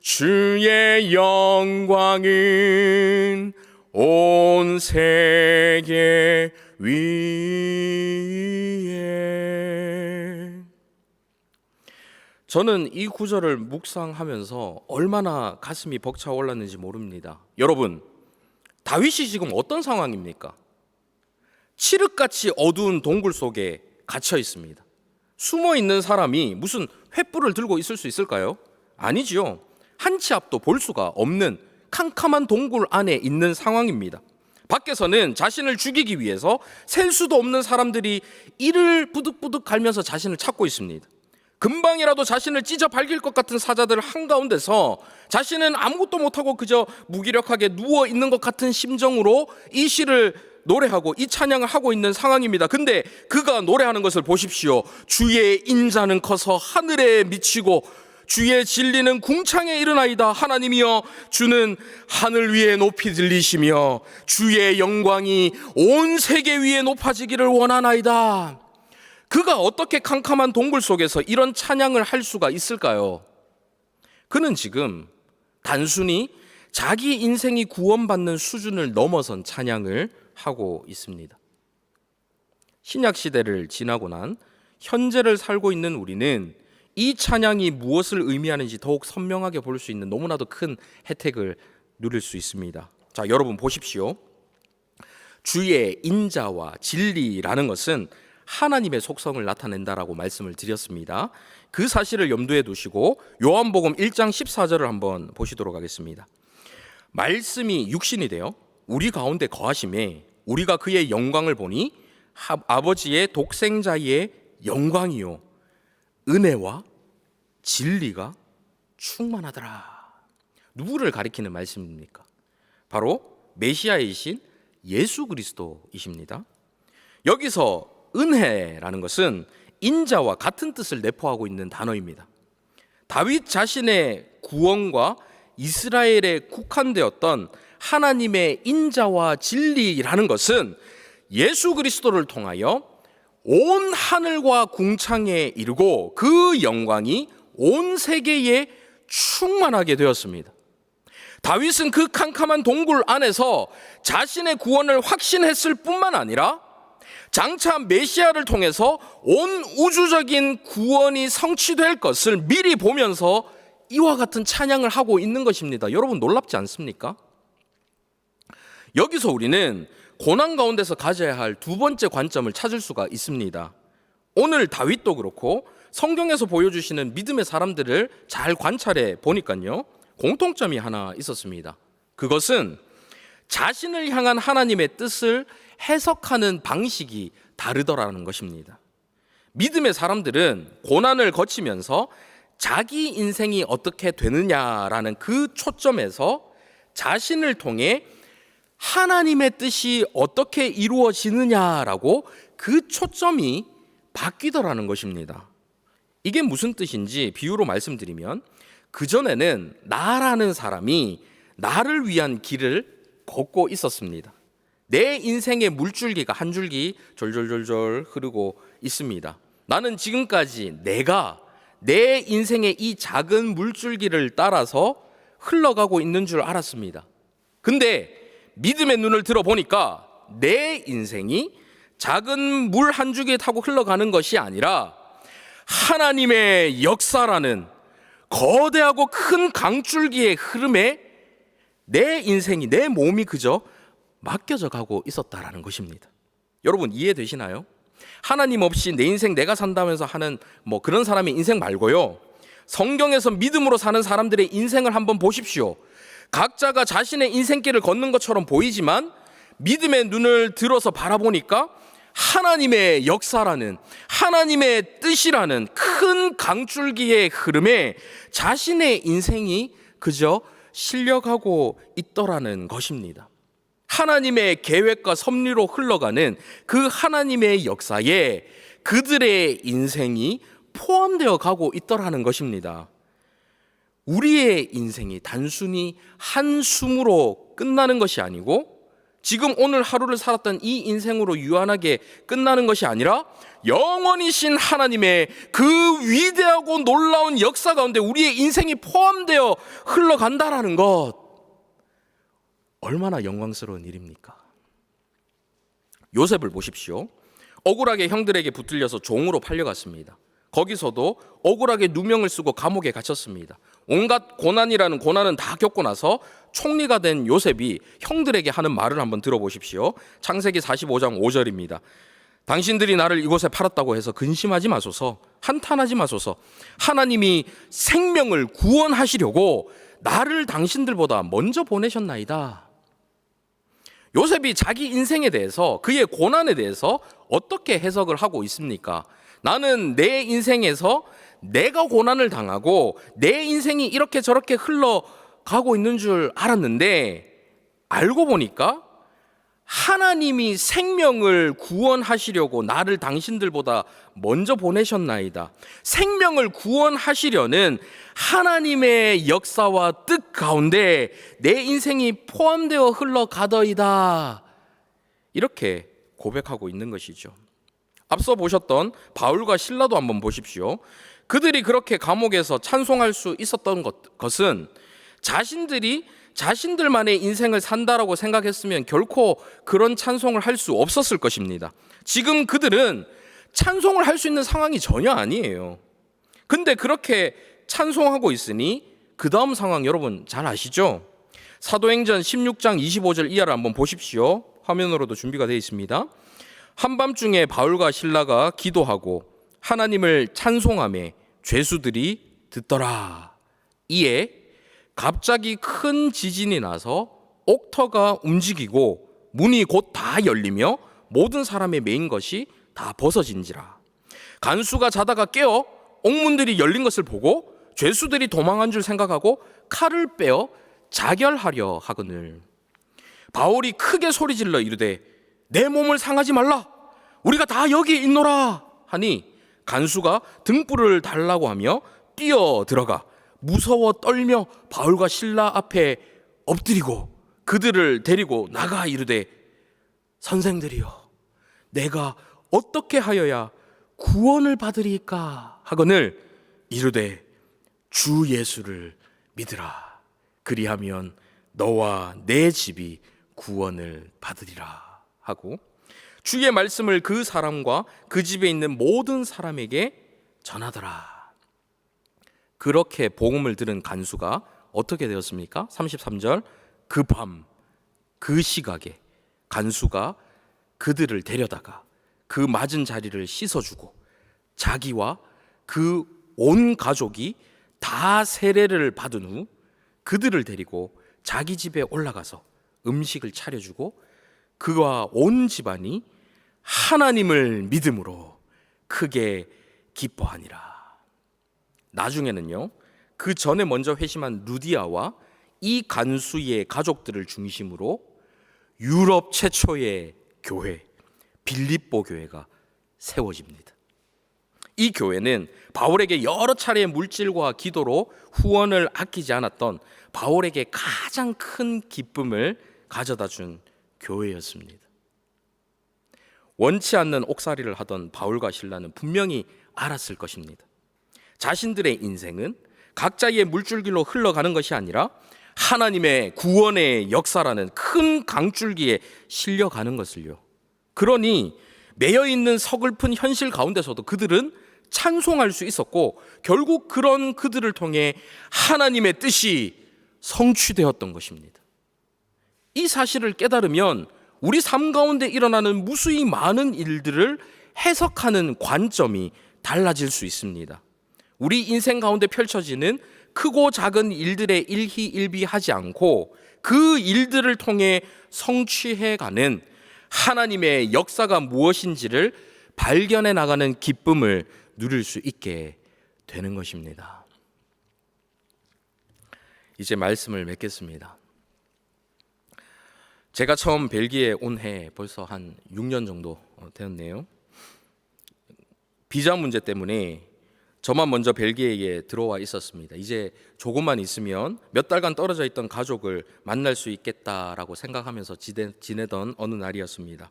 Speaker 1: 주의 영광은 온 세계 위에. 저는 이 구절을 묵상하면서 얼마나 가슴이 벅차 올랐는지 모릅니다. 여러분, 다윗이 지금 어떤 상황입니까? 칠흑같이 어두운 동굴 속에 갇혀 있습니다. 숨어 있는 사람이 무슨 횃불을 들고 있을 수 있을까요? 아니지요. 한 치 앞도 볼 수가 없는 캄캄한 동굴 안에 있는 상황입니다. 밖에서는 자신을 죽이기 위해서 셀 수도 없는 사람들이 이를 부득부득 갈면서 자신을 찾고 있습니다. 금방이라도 자신을 찢어 발길 것 같은 사자들 한가운데서 자신은 아무것도 못하고 그저 무기력하게 누워 있는 것 같은 심정으로 이 시를 노래하고 이 찬양을 하고 있는 상황입니다. 근데 그가 노래하는 것을 보십시오. 주의 인자는 커서 하늘에 미치고 주의 진리는 궁창에 이르나이다. 하나님이여, 주는 하늘 위에 높이 들리시며 주의 영광이 온 세계 위에 높아지기를 원하나이다. 그가 어떻게 캄캄한 동굴 속에서 이런 찬양을 할 수가 있을까요? 그는 지금 단순히 자기 인생이 구원받는 수준을 넘어선 찬양을 하고 있습니다. 신약 시대를 지나고 난 현재를 살고 있는 우리는 이 찬양이 무엇을 의미하는지 더욱 선명하게 볼 수 있는 너무나도 큰 혜택을 누릴 수 있습니다. 자, 여러분 보십시오. 주의 인자와 진리라는 것은 하나님의 속성을 나타낸다라고 말씀을 드렸습니다. 그 사실을 염두에 두시고 요한복음 1장 14절을 한번 보시도록 하겠습니다. 말씀이 육신이 되어 우리 가운데 거하심에 우리가 그의 영광을 보니 아버지의 독생자의 영광이요 은혜와 진리가 충만하더라. 누구를 가리키는 말씀입니까? 바로 메시아이신 예수 그리스도이십니다. 여기서 은혜라는 것은 인자와 같은 뜻을 내포하고 있는 단어입니다. 다윗 자신의 구원과 이스라엘에 국한되었던 하나님의 인자와 진리라는 것은 예수 그리스도를 통하여 온 하늘과 궁창에 이르고 그 영광이 온 세계에 충만하게 되었습니다. 다윗은 그 캄캄한 동굴 안에서 자신의 구원을 확신했을 뿐만 아니라 장차 메시아를 통해서 온 우주적인 구원이 성취될 것을 미리 보면서 이와 같은 찬양을 하고 있는 것입니다. 여러분 놀랍지 않습니까? 여기서 우리는 고난 가운데서 가져야 할 두 번째 관점을 찾을 수가 있습니다. 오늘 다윗도 그렇고 성경에서 보여주시는 믿음의 사람들을 잘 관찰해 보니까요, 공통점이 하나 있었습니다. 그것은 자신을 향한 하나님의 뜻을 해석하는 방식이 다르더라는 것입니다. 믿음의 사람들은 고난을 거치면서 자기 인생이 어떻게 되느냐라는 그 초점에서 자신을 통해 하나님의 뜻이 어떻게 이루어지느냐라고 그 초점이 바뀌더라는 것입니다. 이게 무슨 뜻인지 비유로 말씀드리면, 그전에는 나라는 사람이 나를 위한 길을 걷고 있었습니다. 내 인생의 물줄기가 한 줄기 졸졸졸졸 흐르고 있습니다. 나는 지금까지 내가 내 인생의 이 작은 물줄기를 따라서 흘러가고 있는 줄 알았습니다. 근데 믿음의 눈을 들어보니까 내 인생이 작은 물 한 줄기 타고 흘러가는 것이 아니라 하나님의 역사라는 거대하고 큰 강줄기의 흐름에 내 인생이, 내 몸이 그저 맡겨져 가고 있었다라는 것입니다. 여러분 이해되시나요? 하나님 없이 내 인생 내가 산다면서 하는 그런 사람의 인생 말고요, 성경에서 믿음으로 사는 사람들의 인생을 한번 보십시오. 각자가 자신의 인생길을 걷는 것처럼 보이지만 믿음의 눈을 들어서 바라보니까 하나님의 역사라는, 하나님의 뜻이라는 큰 강줄기의 흐름에 자신의 인생이 그저 실려가고 있더라는 것입니다. 하나님의 계획과 섭리로 흘러가는 그 하나님의 역사에 그들의 인생이 포함되어 가고 있더라는 것입니다. 우리의 인생이 단순히 한숨으로 끝나는 것이 아니고, 지금 오늘 하루를 살았던 이 인생으로 유한하게 끝나는 것이 아니라 영원이신 하나님의 그 위대하고 놀라운 역사 가운데 우리의 인생이 포함되어 흘러간다라는 것, 얼마나 영광스러운 일입니까? 요셉을 보십시오. 억울하게 형들에게 붙들려서 종으로 팔려갔습니다. 거기서도 억울하게 누명을 쓰고 감옥에 갇혔습니다. 온갖 고난이라는 고난은 다 겪고 나서 총리가 된 요셉이 형들에게 하는 말을 한번 들어보십시오. 창세기 45장 5절입니다. 당신들이 나를 이곳에 팔았다고 해서 근심하지 마소서, 한탄하지 마소서. 하나님이 생명을 구원하시려고 나를 당신들보다 먼저 보내셨나이다. 요셉이 자기 인생에 대해서, 그의 고난에 대해서 어떻게 해석을 하고 있습니까? 나는 내 인생에서 내가 고난을 당하고 내 인생이 이렇게 저렇게 흘러가고 있는 줄 알았는데, 알고 보니까 하나님이 생명을 구원하시려고 나를 당신들보다 먼저 보내셨나이다. 생명을 구원하시려는 하나님의 역사와 뜻 가운데 내 인생이 포함되어 흘러가더이다. 이렇게 고백하고 있는 것이죠. 앞서 보셨던 바울과 실라도 한번 보십시오. 그들이 그렇게 감옥에서 찬송할 수 있었던 것은 자신들이 자신들만의 인생을 산다라고 생각했으면 결코 그런 찬송을 할 수 없었을 것입니다. 지금 그들은 찬송을 할 수 있는 상황이 전혀 아니에요. 근데 그렇게 찬송하고 있으니 그 다음 상황 여러분 잘 아시죠? 사도행전 16장 25절 이하를 한번 보십시오. 화면으로도 준비가 되어 있습니다. 한밤중에 바울과 실라가 기도하고 하나님을 찬송하며 죄수들이 듣더라. 이에 갑자기 큰 지진이 나서 옥터가 움직이고 문이 곧 다 열리며 모든 사람의 매인 것이 다 벗어진지라. 간수가 자다가 깨어 옥문들이 열린 것을 보고 죄수들이 도망한 줄 생각하고 칼을 빼어 자결하려 하거늘 바울이 크게 소리질러 이르되 내 몸을 상하지 말라, 우리가 다 여기 있노라 하니 간수가 등불을 달라고 하며 뛰어 들어가 무서워 떨며 바울과 실라 앞에 엎드리고 그들을 데리고 나가 이르되 선생들이여, 내가 어떻게 하여야 구원을 받으리까 하거늘 이르되 주 예수를 믿으라. 그리하면 너와 내 집이 구원을 받으리라 하고 주의 말씀을 그 사람과 그 집에 있는 모든 사람에게 전하더라. 그렇게 복음을 들은 간수가 어떻게 되었습니까? 33절 그 밤 그 시각에 간수가 그들을 데려다가 그 맞은 자리를 씻어주고 자기와 그 온 가족이 다 세례를 받은 후 그들을 데리고 자기 집에 올라가서 음식을 차려주고 그와 온 집안이 하나님을 믿음으로 크게 기뻐하니라. 나중에는요, 그 전에 먼저 회심한 루디아와 이 간수의 가족들을 중심으로 유럽 최초의 교회 빌립보 교회가 세워집니다. 이 교회는 바울에게 여러 차례의 물질과 기도로 후원을 아끼지 않았던 바울에게 가장 큰 기쁨을 가져다 준 교회였습니다. 원치 않는 옥살이를 하던 바울과 실라는 분명히 알았을 것입니다. 자신들의 인생은 각자의 물줄기로 흘러가는 것이 아니라 하나님의 구원의 역사라는 큰 강줄기에 실려가는 것을요. 그러니 매여있는 서글픈 현실 가운데서도 그들은 찬송할 수 있었고 결국 그런 그들을 통해 하나님의 뜻이 성취되었던 것입니다. 이 사실을 깨달으면 우리 삶 가운데 일어나는 무수히 많은 일들을 해석하는 관점이 달라질 수 있습니다. 우리 인생 가운데 펼쳐지는 크고 작은 일들에 일희일비하지 않고 그 일들을 통해 성취해가는 하나님의 역사가 무엇인지를 발견해 나가는 기쁨을 누릴 수 있게 되는 것입니다. 이제 말씀을 맺겠습니다. 제가 처음 벨기에 온 해 벌써 한 6년 정도 되었네요. 비자 문제 때문에 저만 먼저 벨기에에 들어와 있었습니다. 이제 조금만 있으면 몇 달간 떨어져 있던 가족을 만날 수 있겠다라고 생각하면서 지내던 어느 날이었습니다.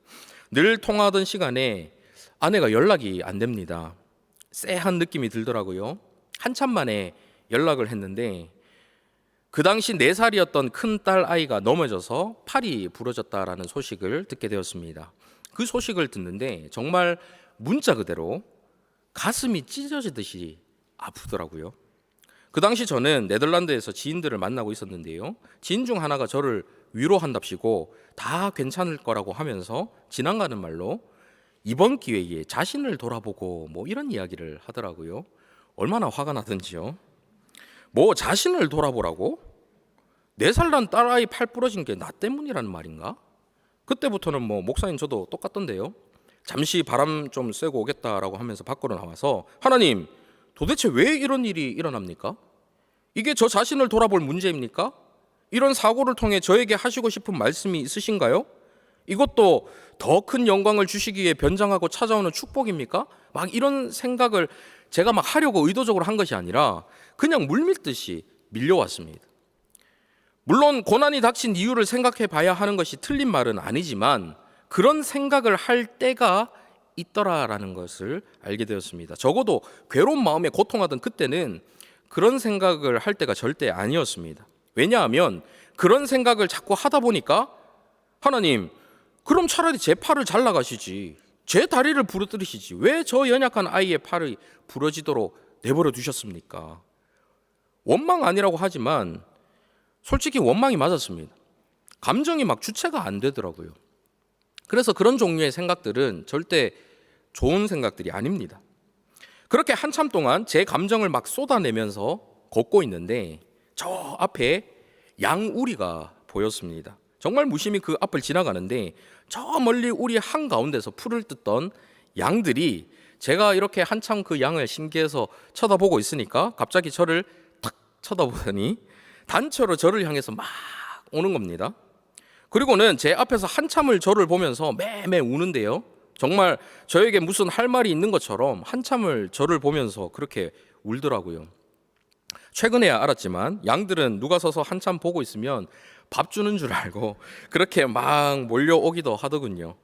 Speaker 1: 늘 통화하던 시간에 아내가 연락이 안 됩니다. 쎄한 느낌이 들더라고요. 한참 만에 연락을 했는데 그 당시 4살이었던 큰 딸 아이가 넘어져서 팔이 부러졌다라는 소식을 듣게 되었습니다. 그 소식을 듣는데 정말 문자 그대로 가슴이 찢어지듯이 아프더라고요. 그 당시 저는 네덜란드에서 지인들을 만나고 있었는데요. 지인 중 하나가 저를 위로한답시고 다 괜찮을 거라고 하면서 지나가는 말로 이번 기회에 자신을 돌아보고 뭐 이런 이야기를 하더라고요. 얼마나 화가 나든지요. 뭐 자신을 돌아보라고? 4살 난 딸아이 팔 부러진 게 나 때문이라는 말인가? 그때부터는 뭐 목사님 저도 똑같던데요. 잠시 바람 좀 쐬고 오겠다라고 하면서 밖으로 나와서 하나님 도대체 왜 이런 일이 일어납니까? 이게 저 자신을 돌아볼 문제입니까? 이런 사고를 통해 저에게 하시고 싶은 말씀이 있으신가요? 이것도 더 큰 영광을 주시기 위해 변장하고 찾아오는 축복입니까? 막 이런 생각을 제가 막 하려고 의도적으로 한 것이 아니라 그냥 물밀듯이 밀려왔습니다. 물론 고난이 닥친 이유를 생각해 봐야 하는 것이 틀린 말은 아니지만 그런 생각을 할 때가 있더라라는 것을 알게 되었습니다. 적어도 괴로운 마음에 고통하던 그때는 그런 생각을 할 때가 절대 아니었습니다. 왜냐하면 그런 생각을 자꾸 하다 보니까 하나님, 그럼 차라리 제 팔을 잘라가시지, 제 다리를 부러뜨리시지, 왜 저 연약한 아이의 팔이 부러지도록 내버려 두셨습니까? 원망 아니라고 하지만 솔직히 원망이 맞았습니다. 감정이 막 주체가 안 되더라고요. 그래서 그런 종류의 생각들은 절대 좋은 생각들이 아닙니다. 그렇게 한참 동안 제 감정을 막 쏟아내면서 걷고 있는데 저 앞에 양우리가 보였습니다. 정말 무심히 그 앞을 지나가는데 저 멀리 우리 한가운데서 풀을 뜯던 양들이 제가 이렇게 한참 그 양을 신기해서 쳐다보고 있으니까 갑자기 저를 탁 쳐다보더니 단체로 저를 향해서 막 오는 겁니다. 그리고는 제 앞에서 한참을 저를 보면서 매매 우는데요. 정말 저에게 무슨 할 말이 있는 것처럼 한참을 저를 보면서 그렇게 울더라고요. 최근에야 알았지만 양들은 누가 서서 한참 보고 있으면 밥 주는 줄 알고 그렇게 막 몰려오기도 하더군요.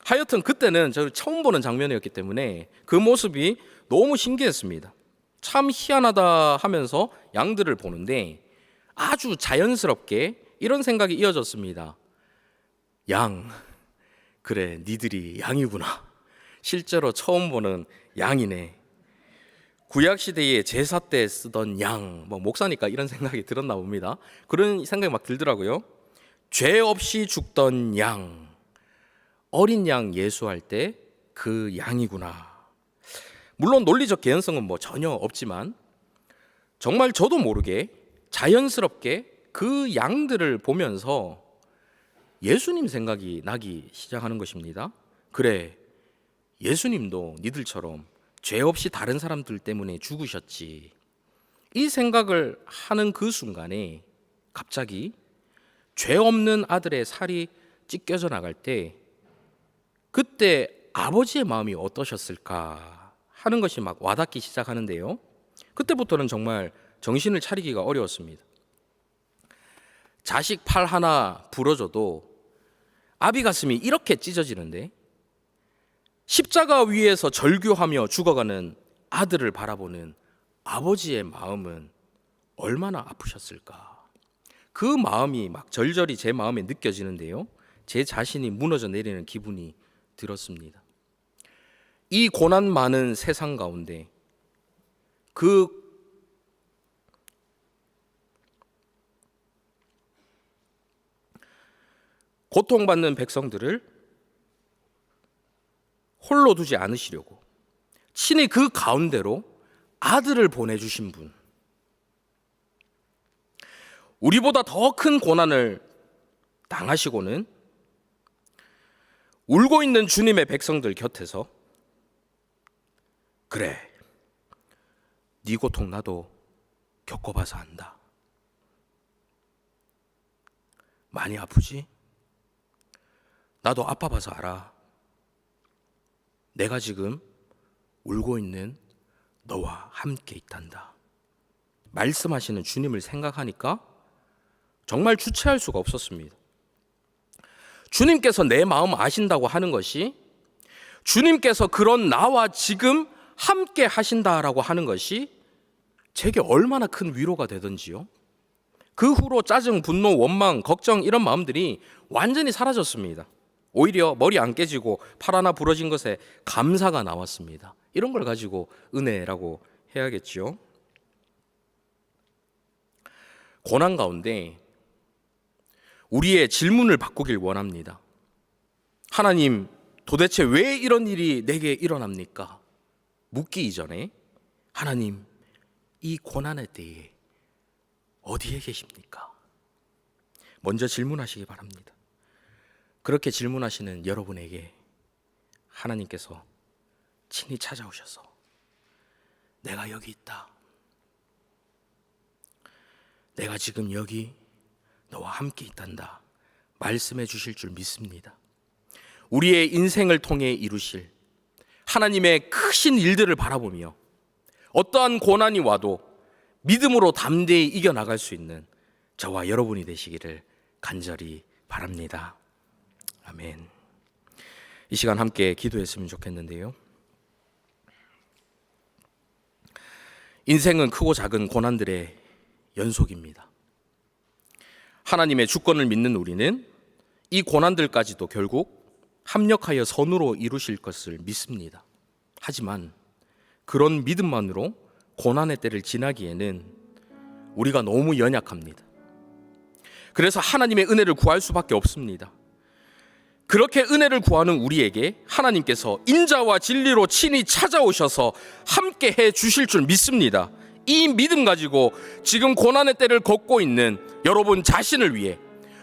Speaker 1: 하여튼 그때는 저를 처음 보는 장면이었기 때문에 그 모습이 너무 신기했습니다. 참 희한하다 하면서 양들을 보는데 아주 자연스럽게 이런 생각이 이어졌습니다. 양, 그래 니들이 양이구나. 실제로 처음 보는 양이네. 구약시대에 제사 때 쓰던 양, 뭐 목사니까 이런 생각이 들었나 봅니다. 그런 생각이 막 들더라고요. 죄 없이 죽던 양, 어린 양 예수할 때 그 양이구나. 물론 논리적 개연성은 뭐 전혀 없지만 정말 저도 모르게 자연스럽게 그 양들을 보면서 예수님 생각이 나기 시작하는 것입니다. 그래, 예수님도 니들처럼 죄 없이 다른 사람들 때문에 죽으셨지. 이 생각을 하는 그 순간에 갑자기 죄 없는 아들의 살이 찢겨져 나갈 때 그때 아버지의 마음이 어떠셨을까 하는 것이 막 와닿기 시작하는데요. 그때부터는 정말 정신을 차리기가 어려웠습니다. 자식 팔 하나 부러져도 아비 가슴이 이렇게 찢어지는데 십자가 위에서 절규하며 죽어가는 아들을 바라보는 아버지의 마음은 얼마나 아프셨을까. 그 마음이 막 절절히 제 마음에 느껴지는데요. 제 자신이 무너져 내리는 기분이 들었습니다. 이 고난 많은 세상 가운데 그 고통받는 백성들을 홀로 두지 않으시려고 친히 그 가운데로 아들을 보내주신 분, 우리보다 더 큰 고난을 당하시고는 울고 있는 주님의 백성들 곁에서 그래, 네 고통 나도 겪어봐서 안다. 많이 아프지? 나도 아파봐서 알아. 내가 지금 울고 있는 너와 함께 있단다. 말씀하시는 주님을 생각하니까 정말 주체할 수가 없었습니다. 주님께서 내 마음 아신다고 하는 것이, 주님께서 그런 나와 지금 함께 하신다라고 하는 것이 제게 얼마나 큰 위로가 되던지요. 그 후로 짜증, 분노, 원망, 걱정 이런 마음들이 완전히 사라졌습니다. 오히려 머리 안 깨지고 팔 하나 부러진 것에 감사가 나왔습니다. 이런 걸 가지고 은혜라고 해야겠죠. 고난 가운데 우리의 질문을 바꾸길 원합니다. 하나님, 도대체 왜 이런 일이 내게 일어납니까? 묻기 이전에 하나님, 이 고난의 때에 어디에 계십니까? 먼저 질문하시기 바랍니다. 그렇게 질문하시는 여러분에게 하나님께서 친히 찾아오셔서 내가 여기 있다. 내가 지금 여기 너와 함께 있단다. 말씀해 주실 줄 믿습니다. 우리의 인생을 통해 이루실 하나님의 크신 일들을 바라보며 어떠한 고난이 와도 믿음으로 담대히 이겨나갈 수 있는 저와 여러분이 되시기를 간절히 바랍니다. 아멘. 이 시간 함께 기도했으면 좋겠는데요. 인생은 크고 작은 고난들의 연속입니다. 하나님의 주권을 믿는 우리는 이 고난들까지도 결국 합력하여 선으로 이루실 것을 믿습니다. 하지만 그런 믿음만으로 고난의 때를 지나기에는 우리가 너무 연약합니다. 그래서 하나님의 은혜를 구할 수밖에 없습니다. 그렇게 은혜를 구하는 우리에게 하나님께서 인자와 진리로 친히 찾아오셔서 함께 해 주실 줄 믿습니다. 이 믿음 가지고 지금 고난의 때를 걷고 있는 여러분 자신을 위해,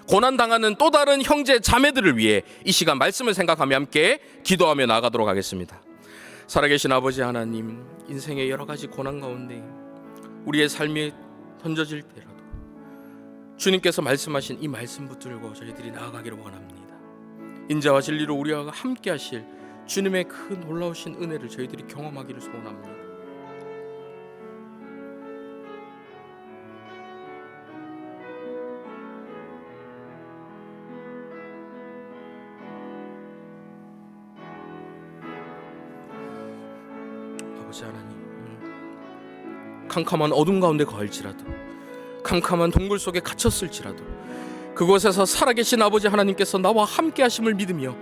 Speaker 1: 고난당하는 또 다른 형제 자매들을 위해 이 시간 말씀을 생각하며 함께 기도하며 나아가도록 하겠습니다. 살아계신 아버지 하나님, 인생의 여러 가지 고난 가운데 우리의 삶이 던져질 때라도 주님께서 말씀하신 이 말씀 붙들고 저희들이 나아가기를 원합니다. 인자와 진리로 우리와 함께 하실 주님의 그 놀라우신 은혜를 저희들이 경험하기를 소원합니다. 아버지 하나님, 캄캄한 어둠 가운데 거할지라도, 캄캄한 동굴 속에 갇혔을지라도 그곳에서 살아계신 아버지 하나님께서 나와 함께 하심을 믿으며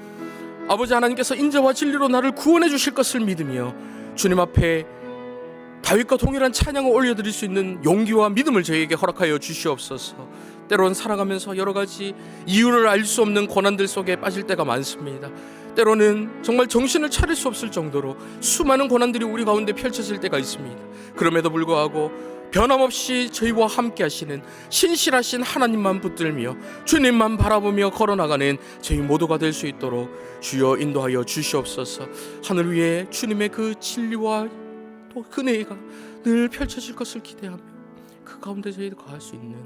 Speaker 1: 아버지 하나님께서 인자와 진리로 나를 구원해 주실 것을 믿으며 주님 앞에 다윗과 동일한 찬양을 올려드릴 수 있는 용기와 믿음을 저희에게 허락하여 주시옵소서. 때로는 살아가면서 여러 가지 이유를 알 수 없는 고난들 속에 빠질 때가 많습니다. 때로는 정말 정신을 차릴 수 없을 정도로 수많은 고난들이 우리 가운데 펼쳐질 때가 있습니다. 그럼에도 불구하고 변함없이 저희와 함께 하시는 신실하신 하나님만 붙들며 주님만 바라보며 걸어나가는 저희 모두가 될 수 있도록 주여 인도하여 주시옵소서. 하늘 위에 주님의 그 진리와 또 은혜가 늘 펼쳐질 것을 기대하며 그 가운데 저희들 거할 수 있는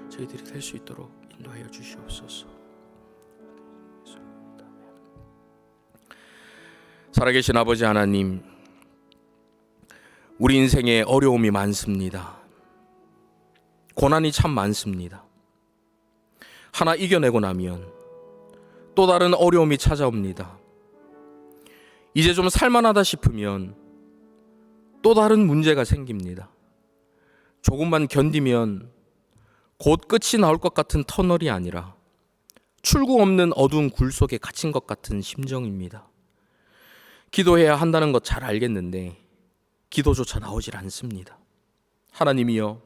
Speaker 1: 저희들이 될 수 있도록 인도하여 주시옵소서. 살아계신 아버지 하나님, 우리 인생에 어려움이 많습니다. 고난이 참 많습니다. 하나 이겨내고 나면 또 다른 어려움이 찾아옵니다. 이제 좀 살만하다 싶으면 또 다른 문제가 생깁니다. 조금만 견디면 곧 끝이 나올 것 같은 터널이 아니라 출구 없는 어두운 굴 속에 갇힌 것 같은 심정입니다. 기도해야 한다는 것 잘 알겠는데 기도조차 나오질 않습니다. 하나님이여,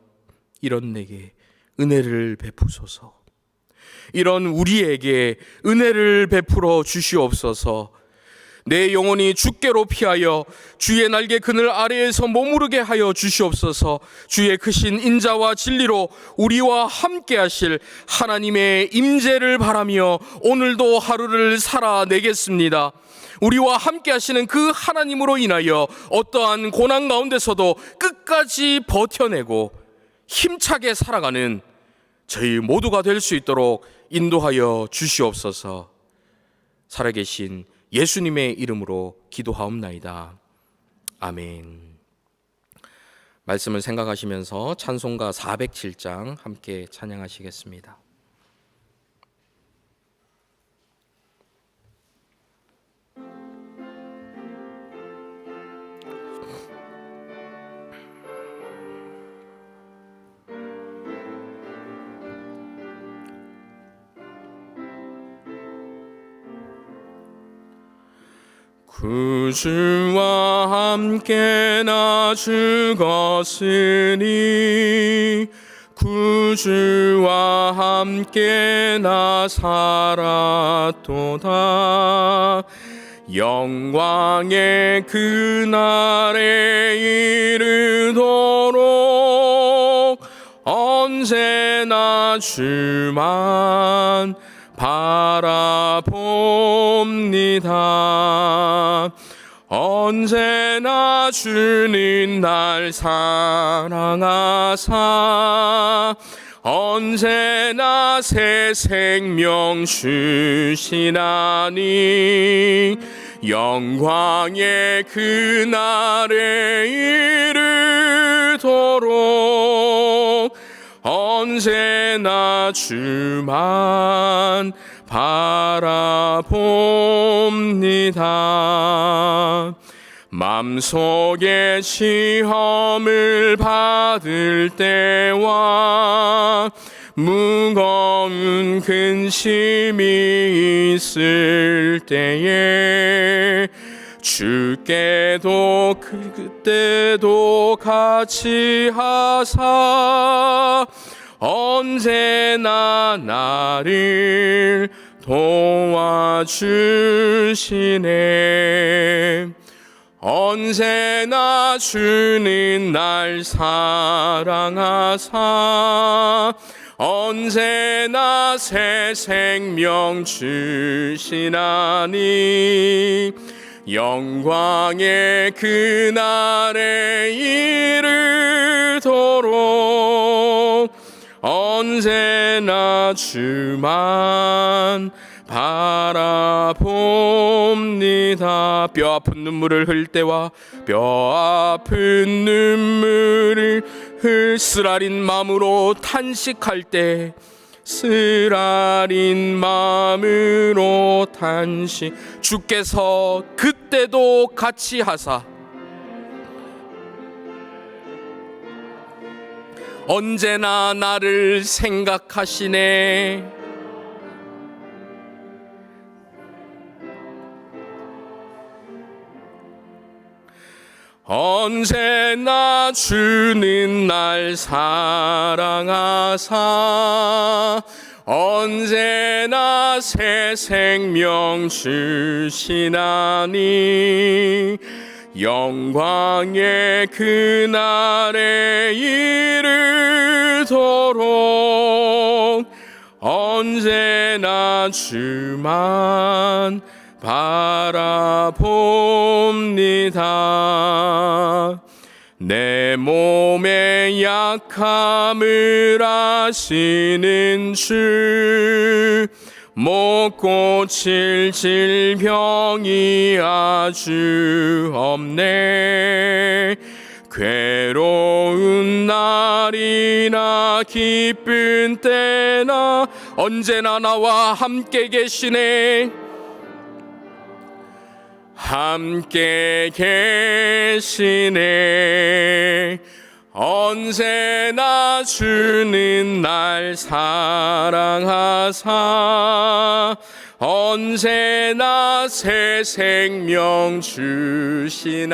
Speaker 1: 이런 내게 은혜를 베푸소서. 이런 우리에게 은혜를 베풀어 주시옵소서. 내 영혼이 주께로 피하여 주의 날개 그늘 아래에서 머무르게 하여 주시옵소서. 주의 크신 인자와 진리로 우리와 함께 하실 하나님의 임재를 바라며 오늘도 하루를 살아내겠습니다. 우리와 함께 하시는 그 하나님으로 인하여 어떠한 고난 가운데서도 끝까지 버텨내고 힘차게 살아가는 저희 모두가 될 수 있도록 인도하여 주시옵소서. 살아계신 예수님의 이름으로 기도하옵나이다. 아멘. 말씀을 생각하시면서 찬송가 407장 함께 찬양하시겠습니다. 구주와 함께 나 죽었으니 구주와 함께 나 살았도다. 영광의 그날에 이르도록 언제나 주만 바라봅니다. 언제나 주님 날 사랑하사 언제나 새 생명 주시나니 영광의 그날에 이르도록 언제나 주만 바라봅니다. 맘속에 시험을 받을 때와 무거운 근심이 있을 때에 주께도 그때도 같이 하사 언제나 나를 도와주시네. 언제나 주님 날 사랑하사 언제나 새 생명 주시나니 영광의 그날에 이르도록 언제나 주만 바라봅니다. 뼈아픈 눈물을 흘릴 때와 뼈아픈 눈물을 쓰라린 마음으로 탄식할 때 쓰라린 마음으로 탄식 주께서 그때도 같이 하사 언제나 나를 생각하시네. 언제나 주는 날 사랑하사 언제나 새 생명 주시나니 영광의 그날에 이르도록 언제나 주만 바라봅니다. 내 몸의 약함을 아시는 주 못 고칠 질병이 아주 없네. 괴로운 날이나 기쁜 때나 언제나 나와 함께 계시네. 함께 계시네. 언제나 주는 날 사랑하사 언제나 새 생명 주시나니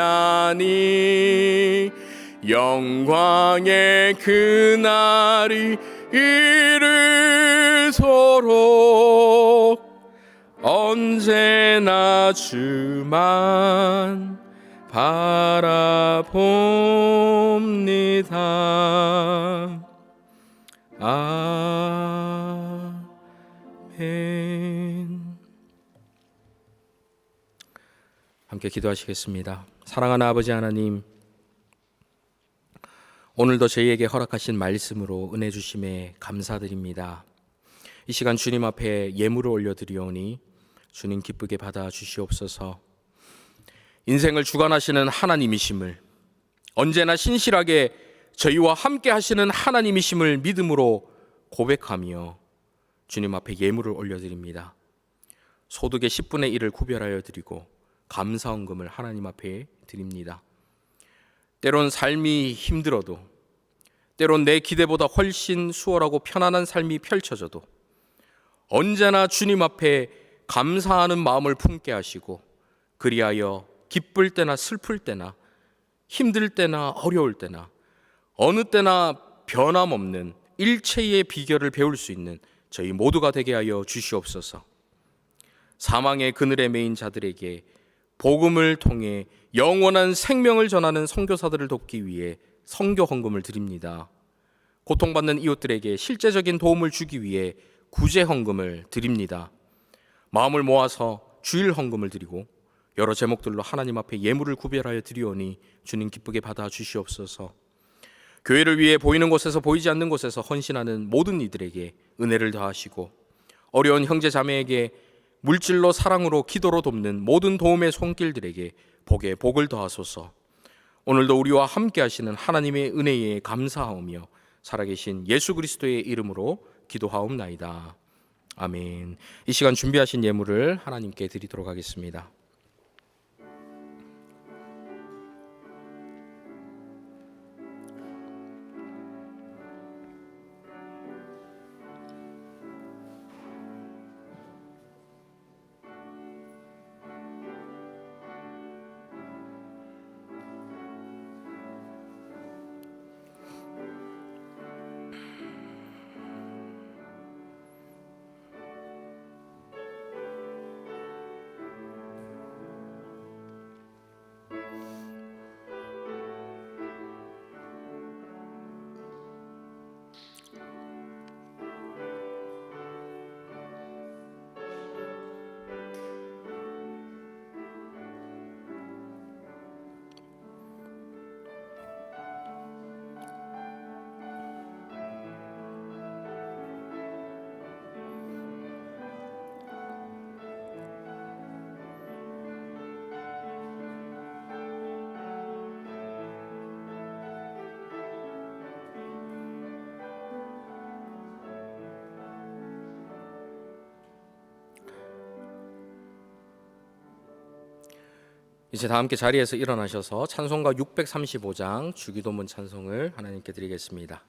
Speaker 1: 영광의 그날이 이르도록 언제나 주만 바라봅니다. 아멘. 함께 기도하시겠습니다. 사랑하는 아버지 하나님, 오늘도 저희에게 허락하신 말씀으로 은혜 주심에 감사드립니다. 이 시간 주님 앞에 예물을 올려드리오니 주님 기쁘게 받아 주시옵소서. 인생을 주관하시는 하나님이심을, 언제나 신실하게 저희와 함께 하시는 하나님이심을 믿음으로 고백하며 주님 앞에 예물을 올려드립니다. 소득의 10분의 1을 구별하여 드리고 감사헌금을 하나님 앞에 드립니다. 때론 삶이 힘들어도, 때론 내 기대보다 훨씬 수월하고 편안한 삶이 펼쳐져도 언제나 주님 앞에 감사하는 마음을 품게 하시고 그리하여 기쁠 때나 슬플 때나 힘들 때나 어려울 때나 어느 때나 변함없는 일체의 비결을 배울 수 있는 저희 모두가 되게 하여 주시옵소서. 사망의 그늘에 매인 자들에게 복음을 통해 영원한 생명을 전하는 선교사들을 돕기 위해 선교 헌금을 드립니다. 고통받는 이웃들에게 실제적인 도움을 주기 위해 구제 헌금을 드립니다. 마음을 모아서 주일 헌금을 드리고 여러 제목들로 하나님 앞에 예물을 구별하여 드리오니 주님 기쁘게 받아 주시옵소서. 교회를 위해 보이는 곳에서 보이지 않는 곳에서 헌신하는 모든 이들에게 은혜를 더하시고 어려운 형제 자매에게 물질로 사랑으로 기도로 돕는 모든 도움의 손길들에게 복에 복을 더하소서. 오늘도 우리와 함께 하시는 하나님의 은혜에 감사하오며 살아계신 예수 그리스도의 이름으로 기도하옵나이다. 아멘. 이 시간 준비하신 예물을 하나님께 드리도록 하겠습니다. 이제 다 함께 자리에서 일어나셔서 찬송가 635장 주기도문 찬송을 하나님께 드리겠습니다.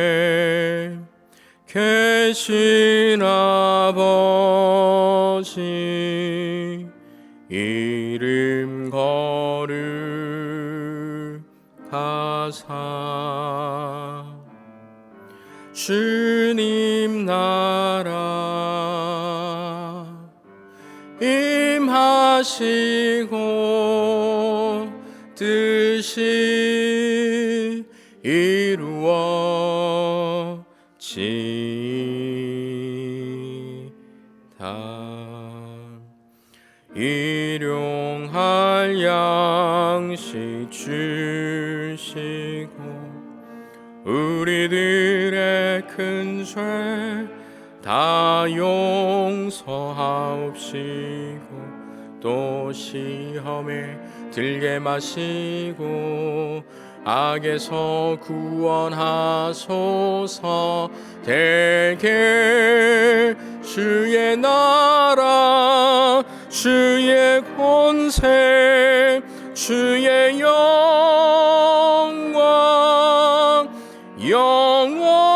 Speaker 1: 하늘에 계신 아버지 이름 거룩하사 주님 나라 임하시고 뜻이 이루어지이다. 일용할 양식 주시고 우리들의 큰 죄 다 용서하옵시고 또 시험에 들게 마시고 악에서 구원하소서. 대개 주의 나라 주의 권세 주의 영광 영원히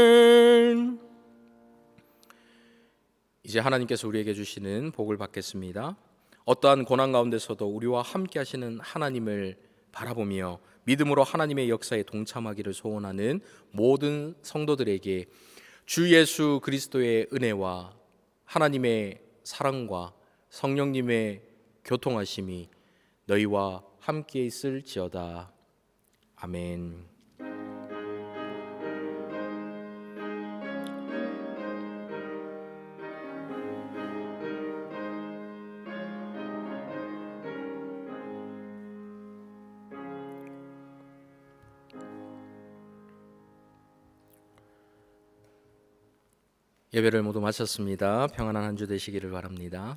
Speaker 1: 아멘. 이제 하나님께서 우리에게 주시는 복을 받겠습니다. 어떠한 고난 가운데서도 우리와 함께 하시는 하나님을 바라보며 믿음으로 하나님의 역사에 동참하기를 소원하는 모든 성도들에게 주 예수 그리스도의 은혜와 하나님의 사랑과 성령님의 교통하심이 너희와 함께 있을지어다. 아멘. 예배를 모두 마쳤습니다. 평안한 한 주 되시기를 바랍니다.